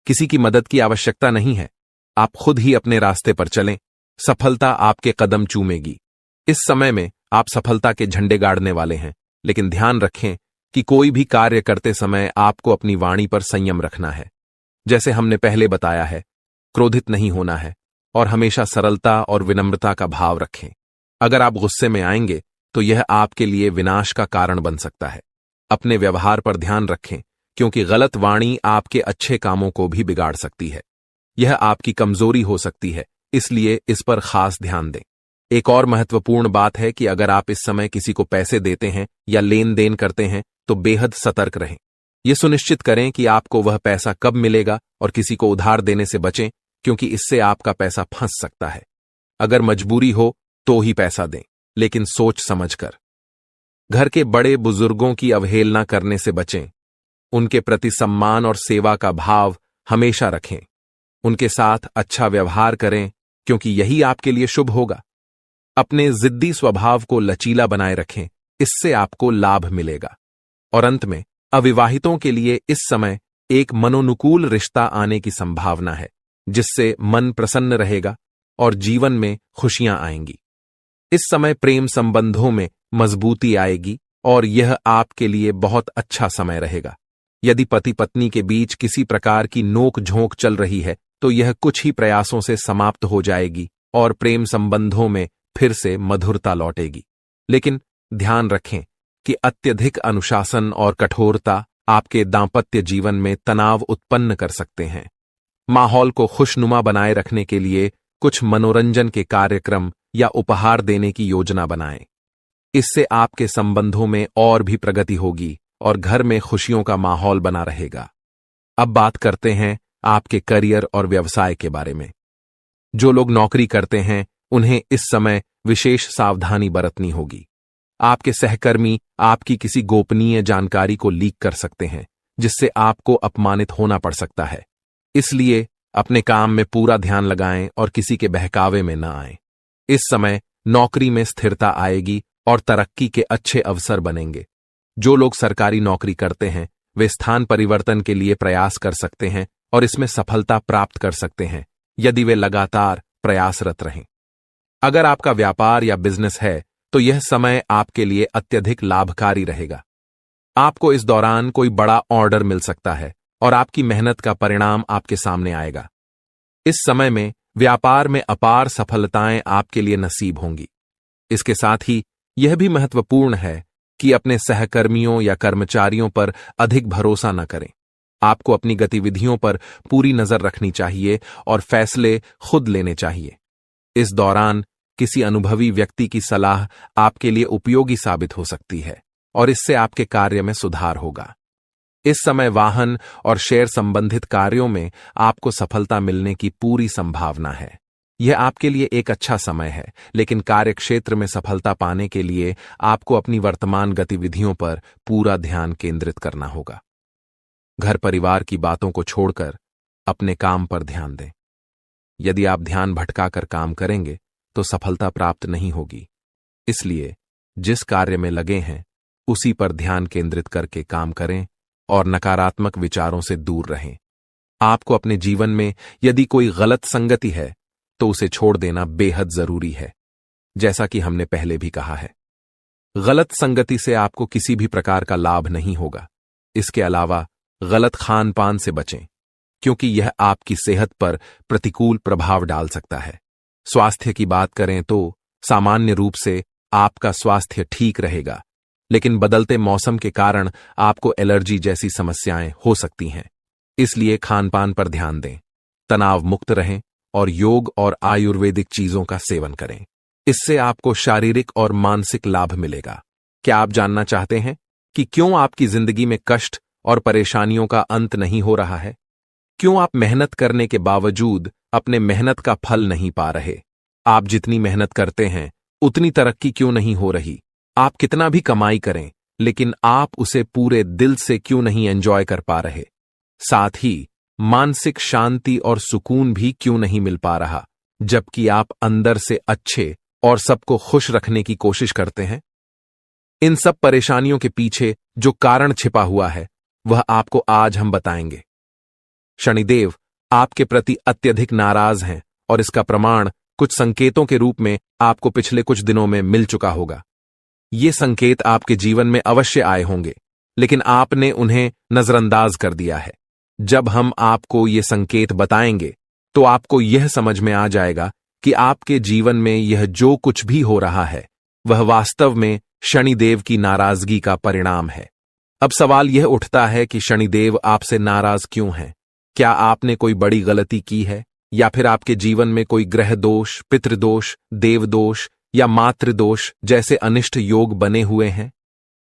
किसी की मदद की आवश्यकता नहीं है, आप खुद ही अपने रास्ते पर चलें, सफलता आपके कदम चूमेगी। इस समय में आप सफलता के झंडे गाड़ने वाले हैं, लेकिन ध्यान रखें कि कोई भी कार्य करते समय आपको अपनी वाणी पर संयम रखना है। जैसे हमने पहले बताया है, क्रोधित नहीं होना है और हमेशा सरलता और विनम्रता का भाव रखें। अगर आप गुस्से में आएंगे तो यह आपके लिए विनाश का कारण बन सकता है। अपने व्यवहार पर ध्यान रखें, क्योंकि गलत वाणी आपके अच्छे कामों को भी बिगाड़ सकती है। यह आपकी कमजोरी हो सकती है, इसलिए इस पर खास ध्यान दें। एक और महत्वपूर्ण बात है कि अगर आप इस समय किसी को पैसे देते हैं या लेन देन करते हैं तो बेहद सतर्क रहें। यह सुनिश्चित करें कि आपको वह पैसा कब मिलेगा और किसी को उधार देने से बचें, क्योंकि इससे आपका पैसा फंस सकता है। अगर मजबूरी हो तो ही पैसा दें, लेकिन सोच समझकर। घर के बड़े बुजुर्गों की अवहेलना करने से बचें। उनके प्रति सम्मान और सेवा का भाव हमेशा रखें। उनके साथ अच्छा व्यवहार करें, क्योंकि यही आपके लिए शुभ होगा। अपने जिद्दी स्वभाव को लचीला बनाए रखें, इससे आपको लाभ मिलेगा। और अंत में, अविवाहितों के लिए इस समय एक मनोनुकूल रिश्ता आने की संभावना है, जिससे मन प्रसन्न रहेगा और जीवन में खुशियां आएंगी। इस समय प्रेम संबंधों में मजबूती आएगी और यह आपके लिए बहुत अच्छा समय रहेगा। यदि पति पत्नी के बीच किसी प्रकार की नोक झोंक चल रही है तो यह कुछ ही प्रयासों से समाप्त हो जाएगी और प्रेम संबंधों में फिर से मधुरता लौटेगी। लेकिन ध्यान रखें कि अत्यधिक अनुशासन और कठोरता आपके दांपत्य जीवन में तनाव उत्पन्न कर सकते हैं। माहौल को खुशनुमा बनाए रखने के लिए कुछ मनोरंजन के कार्यक्रम या उपहार देने की योजना बनाएं। इससे आपके संबंधों में और भी प्रगति होगी और घर में खुशियों का माहौल बना रहेगा। अब बात करते हैं आपके करियर और व्यवसाय के बारे में। जो लोग नौकरी करते हैं उन्हें इस समय विशेष सावधानी बरतनी होगी। आपके सहकर्मी आपकी किसी गोपनीय जानकारी को लीक कर सकते हैं, जिससे आपको अपमानित होना पड़ सकता है। इसलिए अपने काम में पूरा ध्यान लगाएं और किसी के बहकावे में न आएं। इस समय नौकरी में स्थिरता आएगी और तरक्की के अच्छे अवसर बनेंगे। जो लोग सरकारी नौकरी करते हैं वे स्थान परिवर्तन के लिए प्रयास कर सकते हैं और इसमें सफलता प्राप्त कर सकते हैं, यदि वे लगातार प्रयासरत रहें। अगर आपका व्यापार या बिजनेस है तो यह समय आपके लिए अत्यधिक लाभकारी रहेगा। आपको इस दौरान कोई बड़ा ऑर्डर मिल सकता है और आपकी मेहनत का परिणाम आपके सामने आएगा। इस समय में व्यापार में अपार सफलताएं आपके लिए नसीब होंगी। इसके साथ ही यह भी महत्वपूर्ण है कि अपने सहकर्मियों या कर्मचारियों पर अधिक भरोसा न करें। आपको अपनी गतिविधियों पर पूरी नजर रखनी चाहिए और फैसले खुद लेने चाहिए। इस दौरान किसी अनुभवी व्यक्ति की सलाह आपके लिए उपयोगी साबित हो सकती है और इससे आपके कार्य में सुधार होगा। इस समय वाहन और शेयर संबंधित कार्यों में आपको सफलता मिलने की पूरी संभावना है। यह आपके लिए एक अच्छा समय है, लेकिन कार्यक्षेत्र में सफलता पाने के लिए आपको अपनी वर्तमान गतिविधियों पर पूरा ध्यान केंद्रित करना होगा। घर परिवार की बातों को छोड़कर अपने काम पर ध्यान दें। यदि आप ध्यान भटकाकर काम करेंगे तो सफलता प्राप्त नहीं होगी। इसलिए जिस कार्य में लगे हैं उसी पर ध्यान केंद्रित करके काम करें और नकारात्मक विचारों से दूर रहें। आपको अपने जीवन में यदि कोई गलत संगति है तो उसे छोड़ देना बेहद जरूरी है, जैसा कि हमने पहले भी कहा है। गलत संगति से आपको किसी भी प्रकार का लाभ नहीं होगा। इसके अलावा गलत खान पान से बचें, क्योंकि यह आपकी सेहत पर प्रतिकूल प्रभाव डाल सकता है। स्वास्थ्य की बात करें तो सामान्य रूप से आपका स्वास्थ्य ठीक रहेगा, लेकिन बदलते मौसम के कारण आपको एलर्जी जैसी समस्याएं हो सकती हैं। इसलिए खानपान पर ध्यान दें, तनाव मुक्त रहें और योग और आयुर्वेदिक चीजों का सेवन करें। इससे आपको शारीरिक और मानसिक लाभ मिलेगा। क्या आप जानना चाहते हैं कि क्यों आपकी जिंदगी में कष्ट और परेशानियों का अंत नहीं हो रहा है? क्यों आप मेहनत करने के बावजूद अपने मेहनत का फल नहीं पा रहे? आप जितनी मेहनत करते हैं उतनी तरक्की क्यों नहीं हो रही? आप कितना भी कमाई करें लेकिन आप उसे पूरे दिल से क्यों नहीं एंजॉय कर पा रहे? साथ ही मानसिक शांति और सुकून भी क्यों नहीं मिल पा रहा, जबकि आप अंदर से अच्छे और सबको खुश रखने की कोशिश करते हैं? इन सब परेशानियों के पीछे जो कारण छिपा हुआ है वह आपको आज हम बताएंगे। शनिदेव आपके प्रति अत्यधिक नाराज हैं और इसका प्रमाण कुछ संकेतों के रूप में आपको पिछले कुछ दिनों में मिल चुका होगा। ये संकेत आपके जीवन में अवश्य आए होंगे, लेकिन आपने उन्हें नजरअंदाज कर दिया है। जब हम आपको ये संकेत बताएंगे तो आपको यह समझ में आ जाएगा कि आपके जीवन में यह जो कुछ भी हो रहा है वह वास्तव में शनिदेव की नाराजगी का परिणाम है। अब सवाल यह उठता है कि शनिदेव आपसे नाराज क्यों हैं? क्या आपने कोई बड़ी गलती की है, या फिर आपके जीवन में कोई ग्रह दोष, पितृदोष, देवदोष या मातृदोष जैसे अनिष्ट योग बने हुए हैं?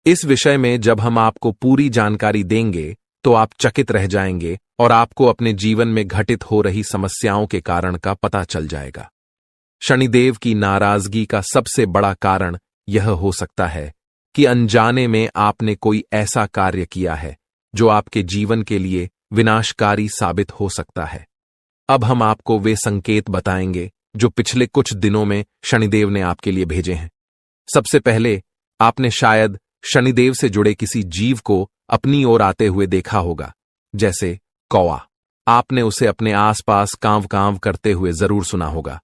इस विषय में जब हम आपको पूरी जानकारी देंगे तो आप चकित रह जाएंगे और आपको अपने जीवन में घटित हो रही समस्याओं के कारण का पता चल जाएगा। शनिदेव की नाराजगी का सबसे बड़ा कारण यह हो सकता है कि अनजाने में आपने कोई ऐसा कार्य किया है जो आपके जीवन के लिए विनाशकारी साबित हो सकता है। अब हम आपको वे संकेत बताएंगे जो पिछले कुछ दिनों में शनिदेव ने आपके लिए भेजे हैं। सबसे पहले आपने शायद शनिदेव से जुड़े किसी जीव को अपनी ओर आते हुए देखा होगा, जैसे कौवा। आपने उसे अपने आसपास कांव कांव करते हुए जरूर सुना होगा।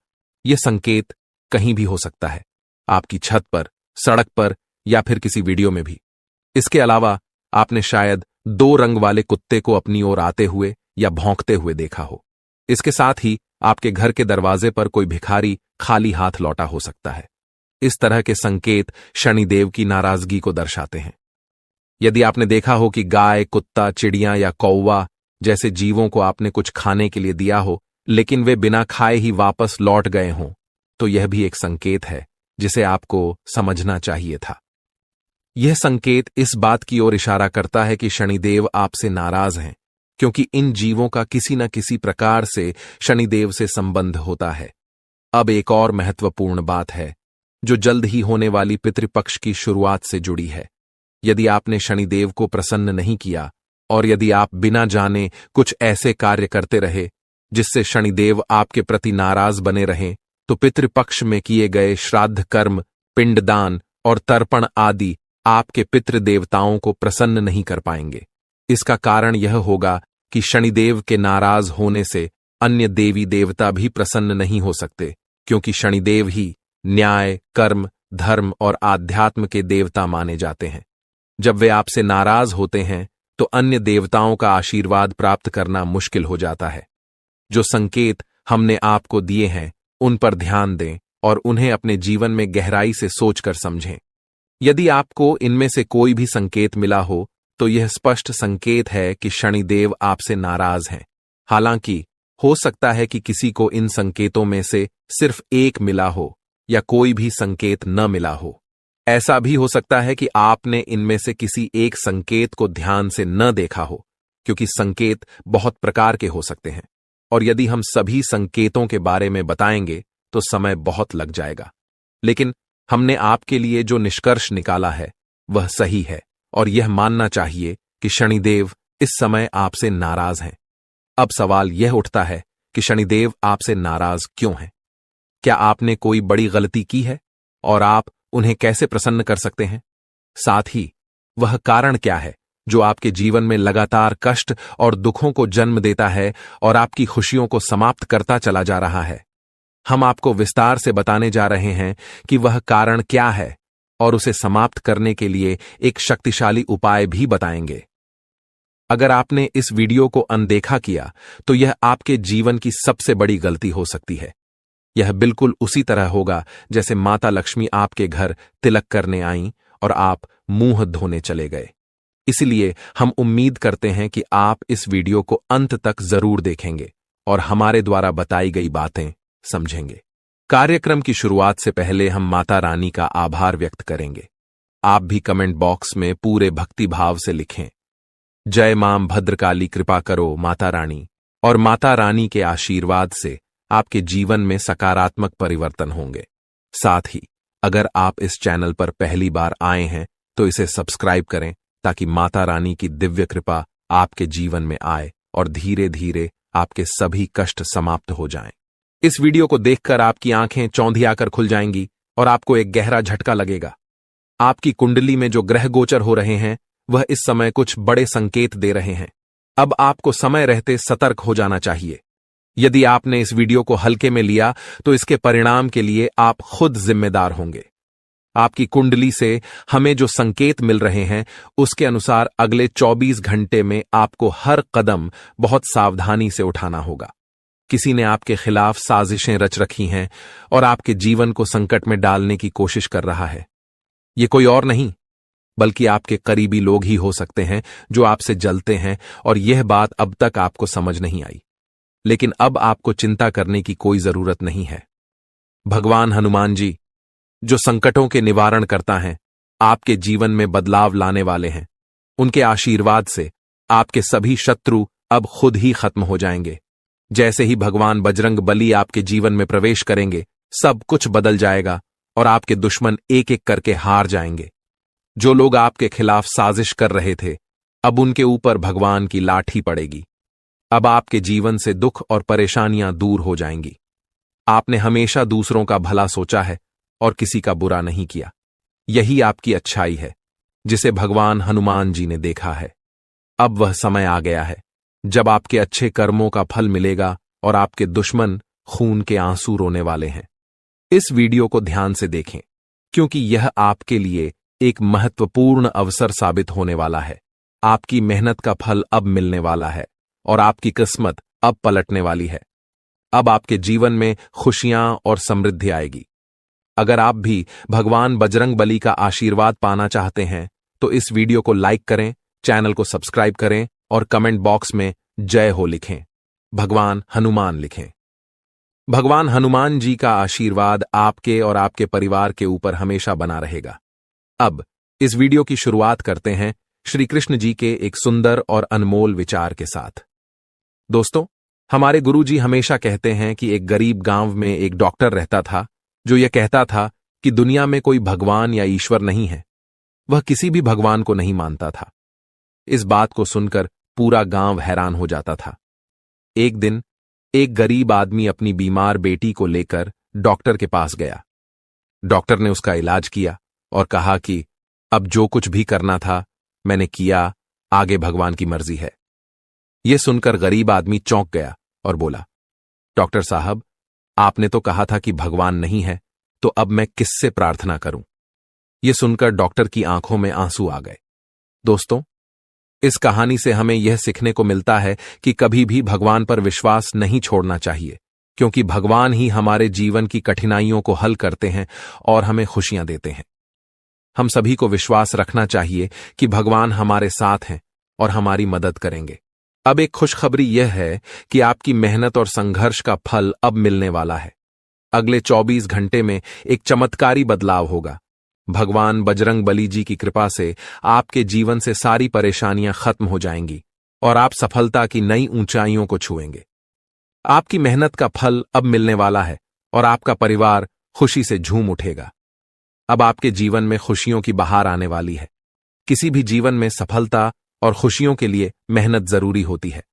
यह संकेत कहीं भी हो सकता है, आपकी छत पर, सड़क पर या फिर किसी वीडियो में भी। इसके अलावा आपने शायद 2 रंग वाले कुत्ते को अपनी ओर आते हुए या भौंकते हुए देखा हो। इसके साथ ही आपके घर के दरवाजे पर कोई भिखारी खाली हाथ लौटा हो सकता है। इस तरह के संकेत शनिदेव की नाराजगी को दर्शाते हैं। यदि आपने देखा हो कि गाय, कुत्ता, चिड़िया या कौवा जैसे जीवों को आपने कुछ खाने के लिए दिया हो लेकिन वे बिना खाए ही वापस लौट गए हों, तो यह भी एक संकेत है जिसे आपको समझना चाहिए था। यह संकेत इस बात की ओर इशारा करता है कि शनिदेव आपसे नाराज हैं, क्योंकि इन जीवों का किसी न किसी प्रकार से शनिदेव से संबंध होता है। अब एक और महत्वपूर्ण बात है जो जल्द ही होने वाली पितृपक्ष की शुरुआत से जुड़ी है। यदि आपने शनिदेव को प्रसन्न नहीं किया और यदि आप बिना जाने कुछ ऐसे कार्य करते रहे जिससे शनिदेव आपके प्रति नाराज बने रहें, तो पितृपक्ष में किए गए श्राद्ध कर्म, पिंडदान और तर्पण आदि आपके पितृ देवताओं को प्रसन्न नहीं कर पाएंगे। इसका कारण यह होगा कि शनिदेव के नाराज होने से अन्य देवी देवता भी प्रसन्न नहीं हो सकते, क्योंकि शनिदेव ही न्याय, कर्म, धर्म और आध्यात्म के देवता माने जाते हैं। जब वे आपसे नाराज होते हैं तो अन्य देवताओं का आशीर्वाद प्राप्त करना मुश्किल हो जाता है। जो संकेत हमने आपको दिए हैं उन पर ध्यान दें और उन्हें अपने जीवन में गहराई से सोचकर समझें। यदि आपको इनमें से कोई भी संकेत मिला हो तो यह स्पष्ट संकेत है कि शनिदेव आपसे नाराज हैं। हालांकि हो सकता है कि किसी को इन संकेतों में से सिर्फ एक मिला हो या कोई भी संकेत न मिला हो। ऐसा भी हो सकता है कि आपने इनमें से किसी एक संकेत को ध्यान से न देखा हो, क्योंकि संकेत बहुत प्रकार के हो सकते हैं और यदि हम सभी संकेतों के बारे में बताएंगे तो समय बहुत लग जाएगा। लेकिन हमने आपके लिए जो निष्कर्ष निकाला है वह सही है और यह मानना चाहिए कि शनिदेव इस समय आपसे नाराज हैं। अब सवाल यह उठता है कि शनिदेव आपसे नाराज क्यों हैं? क्या आपने कोई बड़ी गलती की है और आप उन्हें कैसे प्रसन्न कर सकते हैं? साथ ही वह कारण क्या है जो आपके जीवन में लगातार कष्ट और दुखों को जन्म देता है और आपकी खुशियों को समाप्त करता चला जा रहा है? हम आपको विस्तार से बताने जा रहे हैं कि वह कारण क्या है और उसे समाप्त करने के लिए एक शक्तिशाली उपाय भी बताएंगे। अगर आपने इस वीडियो को अनदेखा किया तो यह आपके जीवन की सबसे बड़ी गलती हो सकती है। यह बिल्कुल उसी तरह होगा जैसे माता लक्ष्मी आपके घर तिलक करने आईं और आप मुंह धोने चले गए। इसलिए हम उम्मीद करते हैं कि आप इस वीडियो को अंत तक जरूर देखेंगे और हमारे द्वारा बताई गई बातें समझेंगे। कार्यक्रम की शुरुआत से पहले हम माता रानी का आभार व्यक्त करेंगे। आप भी कमेंट बॉक्स में पूरे भक्ति भाव से लिखें, जय मां भद्रकाली कृपा करो माता रानी, और माता रानी के आशीर्वाद से आपके जीवन में सकारात्मक परिवर्तन होंगे। साथ ही अगर आप इस चैनल पर पहली बार आए हैं तो इसे सब्सक्राइब करें ताकि माता रानी की दिव्य कृपा आपके जीवन में आए और धीरे धीरे आपके सभी कष्ट समाप्त हो जाएं। इस वीडियो को देखकर आपकी आंखें चौंधियाकर खुल जाएंगी और आपको एक गहरा झटका लगेगा। आपकी कुंडली में जो ग्रह गोचर हो रहे हैं वह इस समय कुछ बड़े संकेत दे रहे हैं। अब आपको समय रहते सतर्क हो जाना चाहिए। यदि आपने इस वीडियो को हल्के में लिया तो इसके परिणाम के लिए आप खुद जिम्मेदार होंगे। आपकी कुंडली से हमें जो संकेत मिल रहे हैं उसके अनुसार अगले 24 घंटे में आपको हर कदम बहुत सावधानी से उठाना होगा। किसी ने आपके खिलाफ साजिशें रच रखी हैं और आपके जीवन को संकट में डालने की कोशिश कर रहा है। ये कोई और नहीं बल्कि आपके करीबी लोग ही हो सकते हैं जो आपसे जलते हैं, और यह बात अब तक आपको समझ नहीं आई। लेकिन अब आपको चिंता करने की कोई जरूरत नहीं है। भगवान हनुमान जी, जो संकटों के निवारण करता है, आपके जीवन में बदलाव लाने वाले हैं। उनके आशीर्वाद से आपके सभी शत्रु अब खुद ही खत्म हो जाएंगे। जैसे ही भगवान बजरंग बली आपके जीवन में प्रवेश करेंगे, सब कुछ बदल जाएगा और आपके दुश्मन एक एक करके हार जाएंगे। जो लोग आपके खिलाफ साजिश कर रहे थे, अब उनके ऊपर भगवान की लाठी पड़ेगी। अब आपके जीवन से दुख और परेशानियां दूर हो जाएंगी। आपने हमेशा दूसरों का भला सोचा है और किसी का बुरा नहीं किया। यही आपकी अच्छाई है जिसे भगवान हनुमान जी ने देखा है। अब वह समय आ गया है जब आपके अच्छे कर्मों का फल मिलेगा और आपके दुश्मन खून के आंसू रोने वाले हैं। इस वीडियो को ध्यान से देखें क्योंकि यह आपके लिए एक महत्वपूर्ण अवसर साबित होने वाला है। आपकी मेहनत का फल अब मिलने वाला है और आपकी किस्मत अब पलटने वाली है। अब आपके जीवन में खुशियां और समृद्धि आएगी। अगर आप भी भगवान बजरंग बली का आशीर्वाद पाना चाहते हैं तो इस वीडियो को लाइक करें, चैनल को सब्सक्राइब करें और कमेंट बॉक्स में जय हो लिखें, भगवान हनुमान लिखें। भगवान हनुमान जी का आशीर्वाद आपके और आपके परिवार के ऊपर हमेशा बना रहेगा। अब इस वीडियो की शुरुआत करते हैं श्री कृष्ण जी के एक सुंदर और अनमोल विचार के साथ। दोस्तों, हमारे गुरुजी हमेशा कहते हैं कि एक गरीब गांव में एक डॉक्टर रहता था जो यह कहता था कि दुनिया में कोई भगवान या ईश्वर नहीं है। वह किसी भी भगवान को नहीं मानता था। इस बात को सुनकर पूरा गांव हैरान हो जाता था। एक दिन एक गरीब आदमी अपनी बीमार बेटी को लेकर डॉक्टर के पास गया। डॉक्टर ने उसका इलाज किया और कहा कि अब जो कुछ भी करना था मैंने किया, आगे भगवान की मर्जी है। यह सुनकर गरीब आदमी चौंक गया और बोला, डॉक्टर साहब, आपने तो कहा था कि भगवान नहीं है, तो अब मैं किससे प्रार्थना करूं? यह सुनकर डॉक्टर की आंखों में आंसू आ गए। दोस्तों, इस कहानी से हमें यह सीखने को मिलता है कि कभी भी भगवान पर विश्वास नहीं छोड़ना चाहिए, क्योंकि भगवान ही हमारे जीवन की कठिनाइयों को हल करते हैं और हमें खुशियां देते हैं। हम सभी को विश्वास रखना चाहिए कि भगवान हमारे साथ हैं और हमारी मदद करेंगे। अब एक खुशखबरी यह है कि आपकी मेहनत और संघर्ष का फल अब मिलने वाला है। अगले 24 घंटे में एक चमत्कारी बदलाव होगा। भगवान बजरंग बली जी की कृपा से आपके जीवन से सारी परेशानियां खत्म हो जाएंगी और आप सफलता की नई ऊंचाइयों को छुएंगे। आपकी मेहनत का फल अब मिलने वाला है और आपका परिवार खुशी से झूम उठेगा। अब आपके जीवन में खुशियों की बहार आने वाली है। किसी भी जीवन में सफलता और खुशियों के लिए मेहनत जरूरी होती है।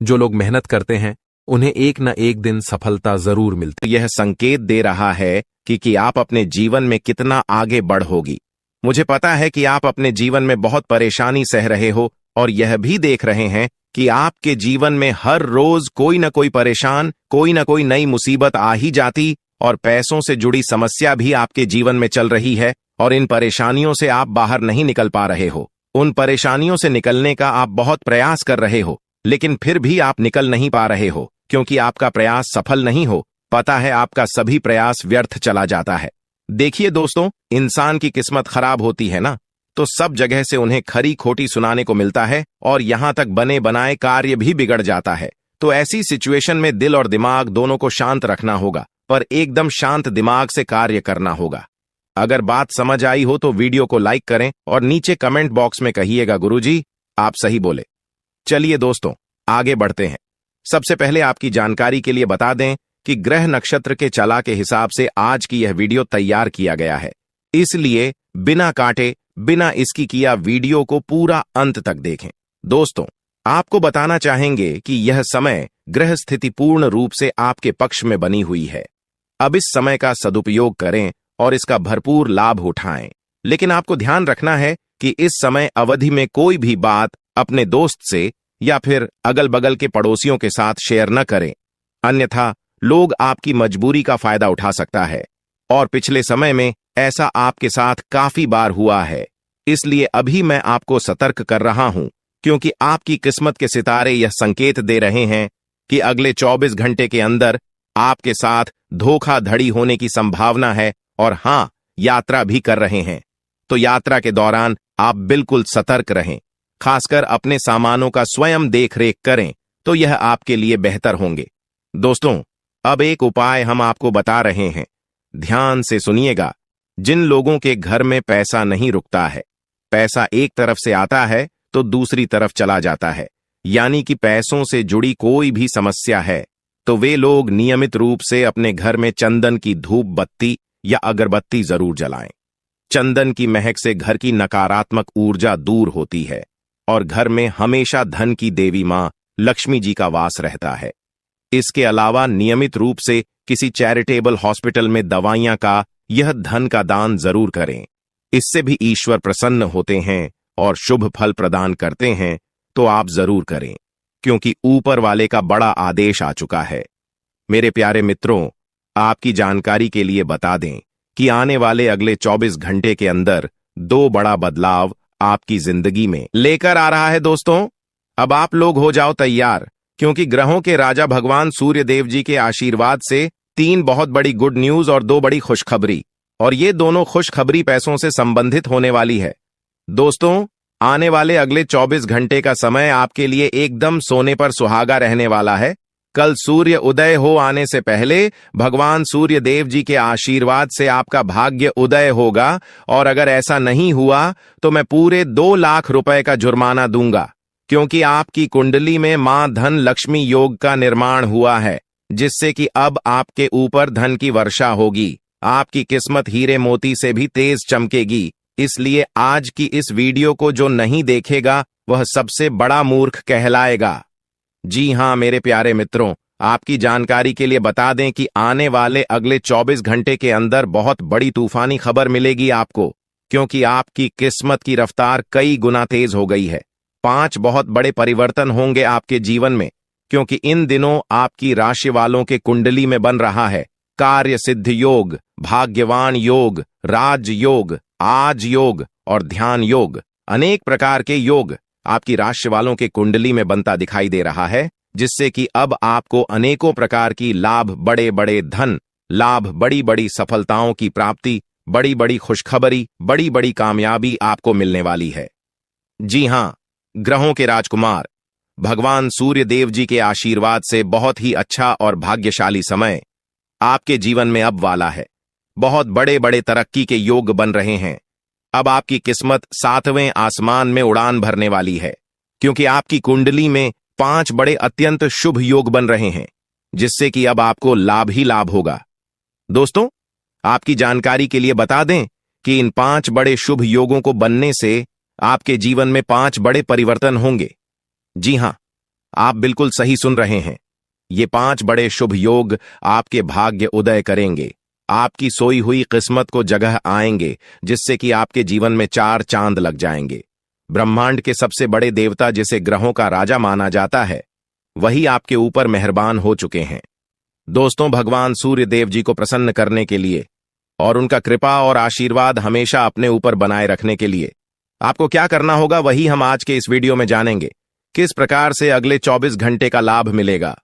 जो लोग मेहनत करते हैं उन्हें एक न एक दिन सफलता जरूर मिलती है। यह संकेत दे रहा है कि आप अपने जीवन में कितना आगे बढ़ोगी। मुझे पता है कि आप अपने जीवन में बहुत परेशानी सह रहे हो और यह भी देख रहे हैं कि आपके जीवन में हर रोज कोई न कोई परेशान, कोई न कोई नई मुसीबत आ ही जाती और पैसों से जुड़ी समस्या भी आपके जीवन में चल रही है और इन परेशानियों से आप बाहर नहीं निकल पा रहे हो। उन परेशानियों से निकलने का आप बहुत प्रयास कर रहे हो, लेकिन फिर भी आप निकल नहीं पा रहे हो क्योंकि आपका प्रयास सफल नहीं हो। पता है, आपका सभी प्रयास व्यर्थ चला जाता है। देखिए दोस्तों, इंसान की किस्मत खराब होती है ना, तो सब जगह से उन्हें खरी खोटी सुनाने को मिलता है और यहां तक बने बनाए कार्य भी बिगड़ जाता है। तो ऐसी सिचुएशन में दिल और दिमाग दोनों को शांत रखना होगा, पर एकदम शांत दिमाग से कार्य करना होगा। अगर बात समझ आई हो तो वीडियो को लाइक करें और नीचे कमेंट बॉक्स में कहिएगा गुरुजी आप सही बोले। चलिए दोस्तों आगे बढ़ते हैं। सबसे पहले आपकी जानकारी के लिए बता दें कि ग्रह नक्षत्र के चला के हिसाब से आज की यह वीडियो तैयार किया गया है, इसलिए बिना काटे बिना इसकी किया वीडियो को पूरा अंत तक देखें। दोस्तों आपको बताना चाहेंगे कि यह समय ग्रह स्थिति पूर्ण रूप से आपके पक्ष में बनी हुई है। अब इस समय का सदुपयोग करें और इसका भरपूर लाभ उठाएं। लेकिन आपको ध्यान रखना है कि इस समय अवधि में कोई भी बात अपने दोस्त से या फिर अगल बगल के पड़ोसियों के साथ शेयर न करें, अन्यथा लोग आपकी मजबूरी का फायदा उठा सकता है। और पिछले समय में ऐसा आपके साथ काफी बार हुआ है, इसलिए अभी मैं आपको सतर्क कर रहा हूं, क्योंकि आपकी किस्मत के सितारे यह संकेत दे रहे हैं कि अगले 24 घंटे के अंदर आपके साथ धोखाधड़ी होने की संभावना है। और हां, यात्रा भी कर रहे हैं, तो यात्रा के दौरान आप बिल्कुल सतर्क रहें। खासकर अपने सामानों का स्वयं देखरेख करें, तो यह आपके लिए बेहतर होंगे। दोस्तों अब एक उपाय हम आपको बता रहे हैं, ध्यान से सुनिएगा। जिन लोगों के घर में पैसा नहीं रुकता है, पैसा एक तरफ से आता है तो दूसरी तरफ चला जाता है, यानी कि पैसों से जुड़ी कोई भी समस्या है, तो वे लोग नियमित रूप से अपने घर में चंदन की धूप बत्ती या अगरबत्ती जरूर जलाएं। चंदन की महक से घर की नकारात्मक ऊर्जा दूर होती है और घर में हमेशा धन की देवी मां लक्ष्मी जी का वास रहता है। इसके अलावा नियमित रूप से किसी चैरिटेबल हॉस्पिटल में दवाइयां का यह धन का दान जरूर करें। इससे भी ईश्वर प्रसन्न होते हैं और शुभ फल प्रदान करते हैं, तो आप जरूर करें, क्योंकि ऊपर वाले का बड़ा आदेश आ चुका है। मेरे प्यारे मित्रों आपकी जानकारी के लिए बता दें कि आने वाले अगले 24 घंटे के अंदर 2 बड़ा बदलाव आपकी जिंदगी में लेकर आ रहा है। दोस्तों अब आप लोग हो जाओ तैयार, क्योंकि ग्रहों के राजा भगवान सूर्य देव जी के आशीर्वाद से 3 बहुत बड़ी गुड न्यूज और 2 बड़ी खुशखबरी, और ये दोनों खुशखबरी पैसों से संबंधित होने वाली है। दोस्तों आने वाले अगले 24 घंटे का समय आपके लिए एकदम सोने पर सुहागा रहने वाला है। कल सूर्य उदय हो आने से पहले भगवान सूर्य देव जी के आशीर्वाद से आपका भाग्य उदय होगा, और अगर ऐसा नहीं हुआ तो मैं पूरे 2 लाख रुपए का जुर्माना दूंगा, क्योंकि आपकी कुंडली में मां धन लक्ष्मी योग का निर्माण हुआ है, जिससे कि अब आपके ऊपर धन की वर्षा होगी। आपकी किस्मत हीरे मोती से भी तेज चमकेगी। इसलिए आज की इस वीडियो को जो नहीं देखेगा वह सबसे बड़ा मूर्ख कहलाएगा। जी हां मेरे प्यारे मित्रों, आपकी जानकारी के लिए बता दें कि आने वाले अगले 24 घंटे के अंदर बहुत बड़ी तूफानी खबर मिलेगी आपको, क्योंकि आपकी किस्मत की रफ्तार कई गुना तेज हो गई है। 5 बहुत बड़े परिवर्तन होंगे आपके जीवन में, क्योंकि इन दिनों आपकी राशि वालों के कुंडली में बन रहा है कार्य सिद्ध योग, भाग्यवान योग, राज योग, आज योग और ध्यान योग। अनेक प्रकार के योग आपकी राशि वालों के कुंडली में बनता दिखाई दे रहा है, जिससे कि अब आपको अनेकों प्रकार की लाभ, बड़े बड़े धन लाभ, बड़ी बड़ी सफलताओं की प्राप्ति, बड़ी बड़ी खुशखबरी, बड़ी बड़ी कामयाबी आपको मिलने वाली है। जी हां, ग्रहों के राजकुमार भगवान सूर्य देव जी के आशीर्वाद से बहुत ही अच्छा और भाग्यशाली समय आपके जीवन में अब वाला है। बहुत बड़े बड़े तरक्की के योग बन रहे हैं। अब आपकी किस्मत 7वें आसमान में उड़ान भरने वाली है, क्योंकि आपकी कुंडली में 5 बड़े अत्यंत शुभ योग बन रहे हैं, जिससे कि अब आपको लाभ ही लाभ होगा। दोस्तों आपकी जानकारी के लिए बता दें कि इन 5 बड़े शुभ योगों को बनने से आपके जीवन में 5 बड़े परिवर्तन होंगे। जी हां, आप बिल्कुल सही सुन रहे हैं। ये 5 बड़े शुभ योग आपके भाग्य उदय करेंगे, आपकी सोई हुई किस्मत को जगह आएंगे, जिससे कि आपके जीवन में 4 चांद लग जाएंगे। ब्रह्मांड के सबसे बड़े देवता, जिसे ग्रहों का राजा माना जाता है, वही आपके ऊपर मेहरबान हो चुके हैं। दोस्तों भगवान सूर्य देव जी को प्रसन्न करने के लिए और उनका कृपा और आशीर्वाद हमेशा अपने ऊपर बनाए रखने के लिए आपको क्या करना होगा, वही हम आज के इस वीडियो में जानेंगे। किस प्रकार से अगले 24 घंटे का लाभ मिलेगा,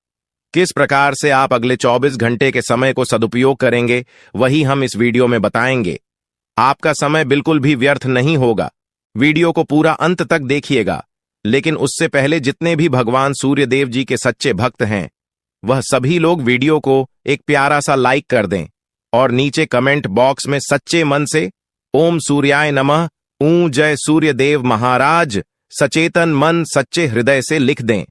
किस प्रकार से आप अगले 24 घंटे के समय को सदुपयोग करेंगे, वही हम इस वीडियो में बताएंगे। आपका समय बिल्कुल भी व्यर्थ नहीं होगा, वीडियो को पूरा अंत तक देखिएगा, लेकिन उससे पहले जितने भी भगवान सूर्यदेव जी के सच्चे भक्त हैं वह सभी लोग वीडियो को एक प्यारा सा लाइक कर दें और नीचे कमेंट बॉक्स में सच्चे मन से ओम सूर्याय नमः, ऊ जय सूर्यदेव महाराज सचेतन मन सच्चे हृदय से लिख दें,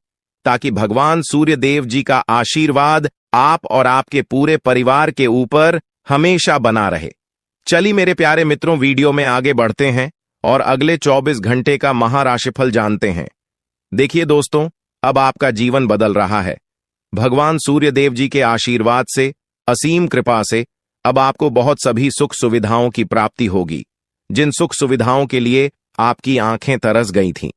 ताकि भगवान सूर्यदेव जी का आशीर्वाद आप और आपके पूरे परिवार के ऊपर हमेशा बना रहे। चलिए मेरे प्यारे मित्रों, वीडियो में आगे बढ़ते हैं और अगले 24 घंटे का महाराशिफल जानते हैं। देखिए दोस्तों, अब आपका जीवन बदल रहा है। भगवान सूर्यदेव जी के आशीर्वाद से, असीम कृपा से अब आपको बहुत सभी सुख सुविधाओं की प्राप्ति होगी। जिन सुख सुविधाओं के लिए आपकी आंखें तरस गई थीं,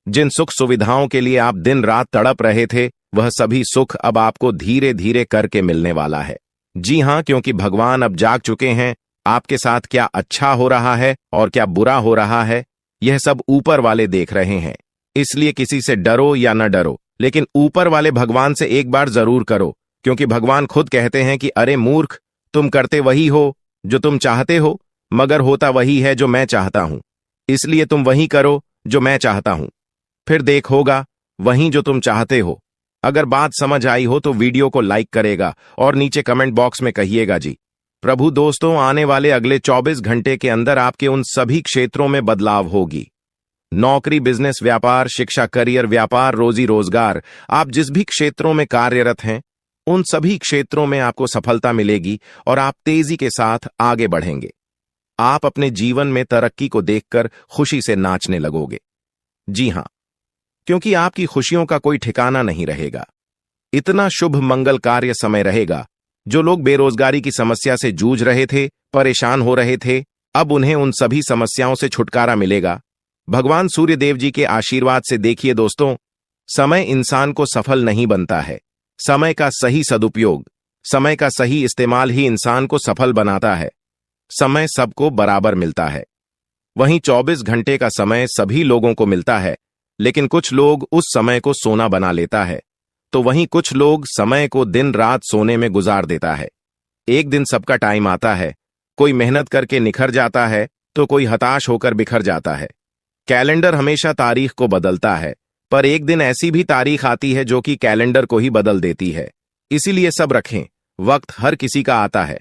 जिन सुख सुविधाओं के लिए आप दिन रात तड़प रहे थे, वह सभी सुख अब आपको धीरे धीरे करके मिलने वाला है। जी हां, क्योंकि भगवान अब जाग चुके हैं। आपके साथ क्या अच्छा हो रहा है और क्या बुरा हो रहा है, यह सब ऊपर वाले देख रहे हैं। इसलिए किसी से डरो या न डरो, लेकिन ऊपर वाले भगवान से एक बार जरूर करो, क्योंकि भगवान खुद कहते हैं कि अरे मूर्ख, तुम करते वही हो जो तुम चाहते हो, मगर होता वही है जो मैं चाहता हूं। इसलिए तुम वही करो जो मैं चाहता हूं, फिर देख होगा वही जो तुम चाहते हो। अगर बात समझ आई हो तो वीडियो को लाइक करेगा और नीचे कमेंट बॉक्स में कहिएगा जी। प्रभु दोस्तों, आने वाले अगले 24 घंटे के अंदर आपके उन सभी क्षेत्रों में बदलाव होगी। नौकरी, बिजनेस, व्यापार, शिक्षा, करियर, व्यापार, रोजी रोजगार, आप जिस भी क्षेत्रों में कार्यरत हैं उन सभी क्षेत्रों में आपको सफलता मिलेगी और आप तेजी के साथ आगे बढ़ेंगे। आप अपने जीवन में तरक्की को देखकर खुशी से नाचने लगोगे। जी हां, क्योंकि आपकी खुशियों का कोई ठिकाना नहीं रहेगा। इतना शुभ मंगल कार्य समय रहेगा। जो लोग बेरोजगारी की समस्या से जूझ रहे थे, परेशान हो रहे थे, अब उन्हें उन सभी समस्याओं से छुटकारा मिलेगा भगवान सूर्यदेव जी के आशीर्वाद से। देखिए दोस्तों, समय इंसान को सफल नहीं बनता है। समय का सही सदुपयोग, समय का सही इस्तेमाल ही इंसान को सफल बनाता है। समय सबको बराबर मिलता है। वहीं 24 घंटे का समय सभी लोगों को मिलता है, लेकिन कुछ लोग उस समय को सोना बना लेता है, तो वहीं कुछ लोग समय को दिन रात सोने में गुजार देता है। एक दिन सबका टाइम आता है, कोई मेहनत करके निखर जाता है तो कोई हताश होकर बिखर जाता है। कैलेंडर हमेशा तारीख को बदलता है, पर एक दिन ऐसी भी तारीख आती है जो कि कैलेंडर को ही बदल देती है। इसीलिए सब रखें, वक्त हर किसी का आता है।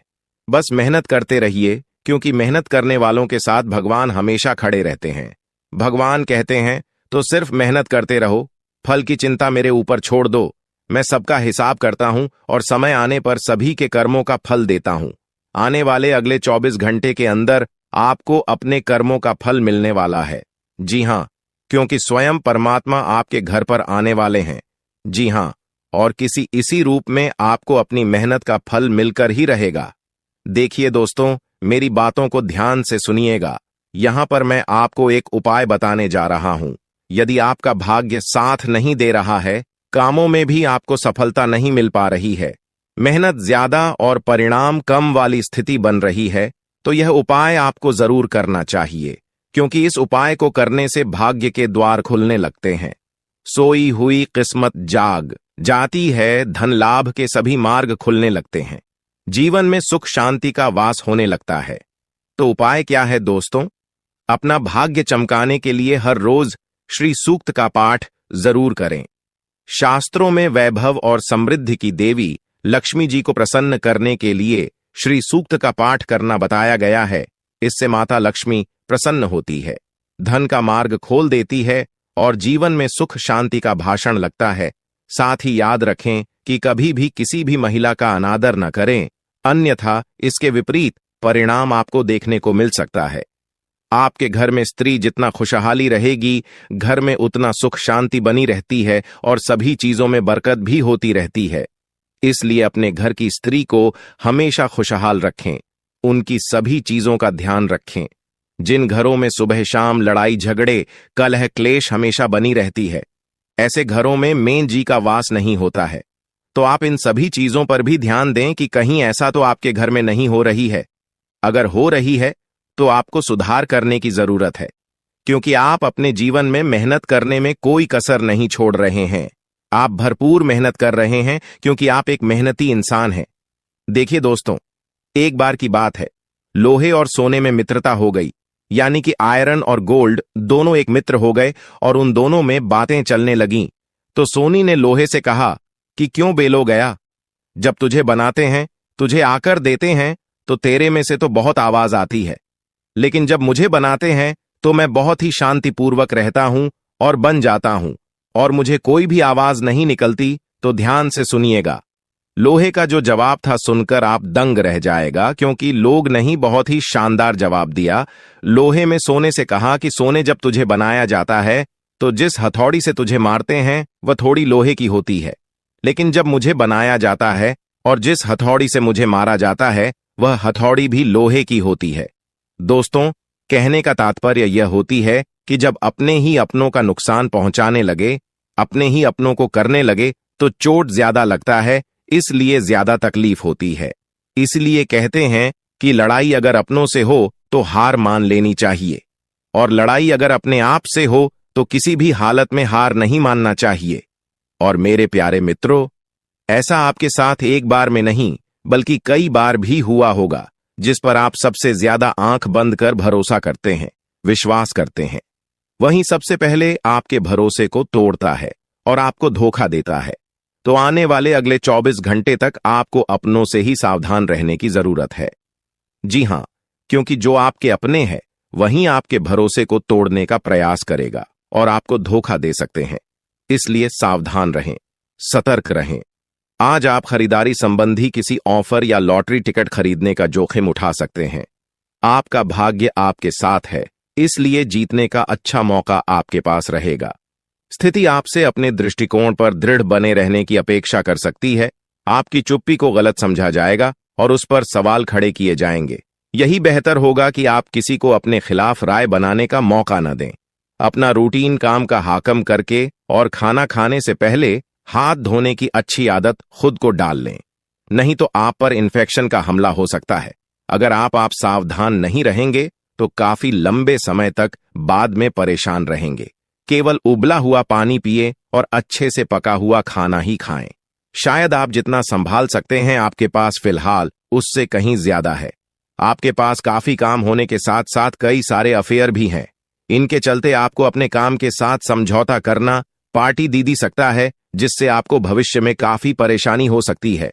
बस मेहनत करते रहिए, क्योंकि मेहनत करने वालों के साथ भगवान हमेशा खड़े रहते हैं। भगवान कहते हैं तो सिर्फ मेहनत करते रहो, फल की चिंता मेरे ऊपर छोड़ दो। मैं सबका हिसाब करता हूं और समय आने पर सभी के कर्मों का फल देता हूं। आने वाले अगले 24 घंटे के अंदर आपको अपने कर्मों का फल मिलने वाला है। जी हां, क्योंकि स्वयं परमात्मा आपके घर पर आने वाले हैं। जी हां, और किसी इसी रूप में आपको अपनी मेहनत का फल मिलकर ही रहेगा। देखिए दोस्तों, मेरी बातों को ध्यान से सुनिएगा। यहां पर मैं आपको एक उपाय बताने जा रहा हूं। यदि आपका भाग्य साथ नहीं दे रहा है, कामों में भी आपको सफलता नहीं मिल पा रही है, मेहनत ज्यादा और परिणाम कम वाली स्थिति बन रही है, तो यह उपाय आपको जरूर करना चाहिए, क्योंकि इस उपाय को करने से भाग्य के द्वार खुलने लगते हैं। सोई हुई किस्मत जाग जाती है, धन लाभ के सभी मार्ग खुलने लगते हैं, जीवन में सुख शांति का वास होने लगता है। तो उपाय क्या है दोस्तों? अपना भाग्य चमकाने के लिए हर रोज श्री सूक्त का पाठ जरूर करें। शास्त्रों में वैभव और समृद्धि की देवी लक्ष्मी जी को प्रसन्न करने के लिए श्री सूक्त का पाठ करना बताया गया है। इससे माता लक्ष्मी प्रसन्न होती है, धन का मार्ग खोल देती है और जीवन में सुख शांति का भाषण लगता है। साथ ही याद रखें कि कभी भी किसी भी महिला का अनादर न करें, अन्यथा इसके विपरीत परिणाम आपको देखने को मिल सकता है। आपके घर में स्त्री जितना खुशहाली रहेगी, घर में उतना सुख शांति बनी रहती है और सभी चीजों में बरकत भी होती रहती है। इसलिए अपने घर की स्त्री को हमेशा खुशहाल रखें, उनकी सभी चीजों का ध्यान रखें। जिन घरों में सुबह शाम लड़ाई झगड़े कलह क्लेश हमेशा बनी रहती है, ऐसे घरों में मेन जी का वास नहीं होता है। तो आप इन सभी चीजों पर भी ध्यान दें कि कहीं ऐसा तो आपके घर में नहीं हो रही है। अगर हो रही है तो आपको सुधार करने की जरूरत है, क्योंकि आप अपने जीवन में मेहनत करने में कोई कसर नहीं छोड़ रहे हैं। आप भरपूर मेहनत कर रहे हैं, क्योंकि आप एक मेहनती इंसान हैं। देखिए दोस्तों, एक बार की बात है, लोहे और सोने में मित्रता हो गई। यानी कि आयरन और गोल्ड दोनों एक मित्र हो गए और उन दोनों में बातें चलने लगीं। तो सोनी ने लोहे से कहा कि क्यों बेलो गया, जब तुझे बनाते हैं, तुझे आकर देते हैं तो तेरे में से तो बहुत आवाज आती है, लेकिन जब मुझे बनाते हैं तो मैं बहुत ही शांतिपूर्वक रहता हूं और बन जाता हूं, और मुझे कोई भी आवाज नहीं निकलती। तो ध्यान से सुनिएगा। लोहे का जो जवाब था सुनकर आप दंग रह जाएगा, क्योंकि लोग नहीं, बहुत ही शानदार जवाब दिया। लोहे में सोने से कहा कि सोने, जब तुझे बनाया जाता है तो जिस हथौड़ी से तुझे मारते हैं वह थोड़ी लोहे की होती है, लेकिन जब मुझे बनाया जाता है और जिस हथौड़ी से मुझे मारा जाता है वह हथौड़ी भी लोहे की होती है। दोस्तों, कहने का तात्पर्य यह होती है कि जब अपने ही अपनों का नुकसान पहुंचाने लगे, अपने ही अपनों को करने लगे, तो चोट ज्यादा लगता है, इसलिए ज्यादा तकलीफ होती है। इसलिए कहते हैं कि लड़ाई अगर अपनों से हो तो हार मान लेनी चाहिए, और लड़ाई अगर अपने आप से हो तो किसी भी हालत में हार नहीं मानना चाहिए। और मेरे प्यारे मित्रों, ऐसा आपके साथ एक बार में नहीं बल्कि कई बार भी हुआ होगा, जिस पर आप सबसे ज्यादा आंख बंद कर भरोसा करते हैं, विश्वास करते हैं। वहीं सबसे पहले आपके भरोसे को तोड़ता है और आपको धोखा देता है। तो आने वाले अगले 24 घंटे तक आपको अपनों से ही सावधान रहने की जरूरत है। जी हां, क्योंकि जो आपके अपने हैं वहीं आपके भरोसे को तोड़ने का प्रयास करेगा और आपको धोखा दे सकते हैं। इसलिए सावधान रहें, सतर्क रहें। आज आप खरीदारी संबंधी किसी ऑफर या लॉटरी टिकट खरीदने का जोखिम उठा सकते हैं। आपका भाग्य आपके साथ है, इसलिए जीतने का अच्छा मौका आपके पास रहेगा। स्थिति आपसे अपने दृष्टिकोण पर दृढ़ बने रहने की अपेक्षा कर सकती है। आपकी चुप्पी को गलत समझा जाएगा और उस पर सवाल खड़े किए जाएंगे। यही बेहतर होगा कि आप किसी को अपने खिलाफ राय बनाने का मौका न दें। अपना रूटीन काम का हाकम करके और खाना खाने से पहले हाथ धोने की अच्छी आदत खुद को डाल लें, नहीं तो आप पर इन्फेक्शन का हमला हो सकता है। अगर आप सावधान नहीं रहेंगे तो काफी लंबे समय तक बाद में परेशान रहेंगे। केवल उबला हुआ पानी पिए और अच्छे से पका हुआ खाना ही खाएं। शायद आप जितना संभाल सकते हैं आपके पास फिलहाल उससे कहीं ज्यादा है। आपके पास काफी काम होने के साथ साथ कई सारे अफेयर भी हैं। इनके चलते आपको अपने काम के साथ समझौता करना पार्टी दे सकता है, जिससे आपको भविष्य में काफी परेशानी हो सकती है।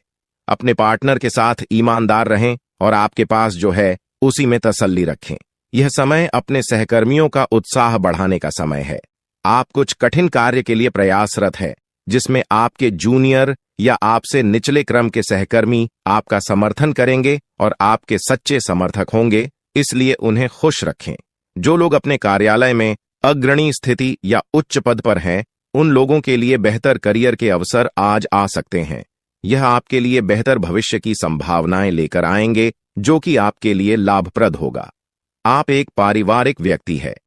अपने पार्टनर के साथ ईमानदार रहें और आपके पास जो है उसी में तसल्ली रखें। यह समय अपने सहकर्मियों का उत्साह बढ़ाने का समय है। आप कुछ कठिन कार्य के लिए प्रयासरत है, जिसमें आपके जूनियर या आपसे निचले क्रम के सहकर्मी आपका समर्थन करेंगे और आपके सच्चे समर्थक होंगे, इसलिए उन्हें खुश रखें। जो लोग अपने कार्यालय में अग्रणी स्थिति या उच्च पद पर हैं, उन लोगों के लिए बेहतर करियर के अवसर आज आ सकते हैं। यह आपके लिए बेहतर भविष्य की संभावनाएं लेकर आएंगे, जो कि आपके लिए लाभप्रद होगा। आप एक पारिवारिक व्यक्ति है,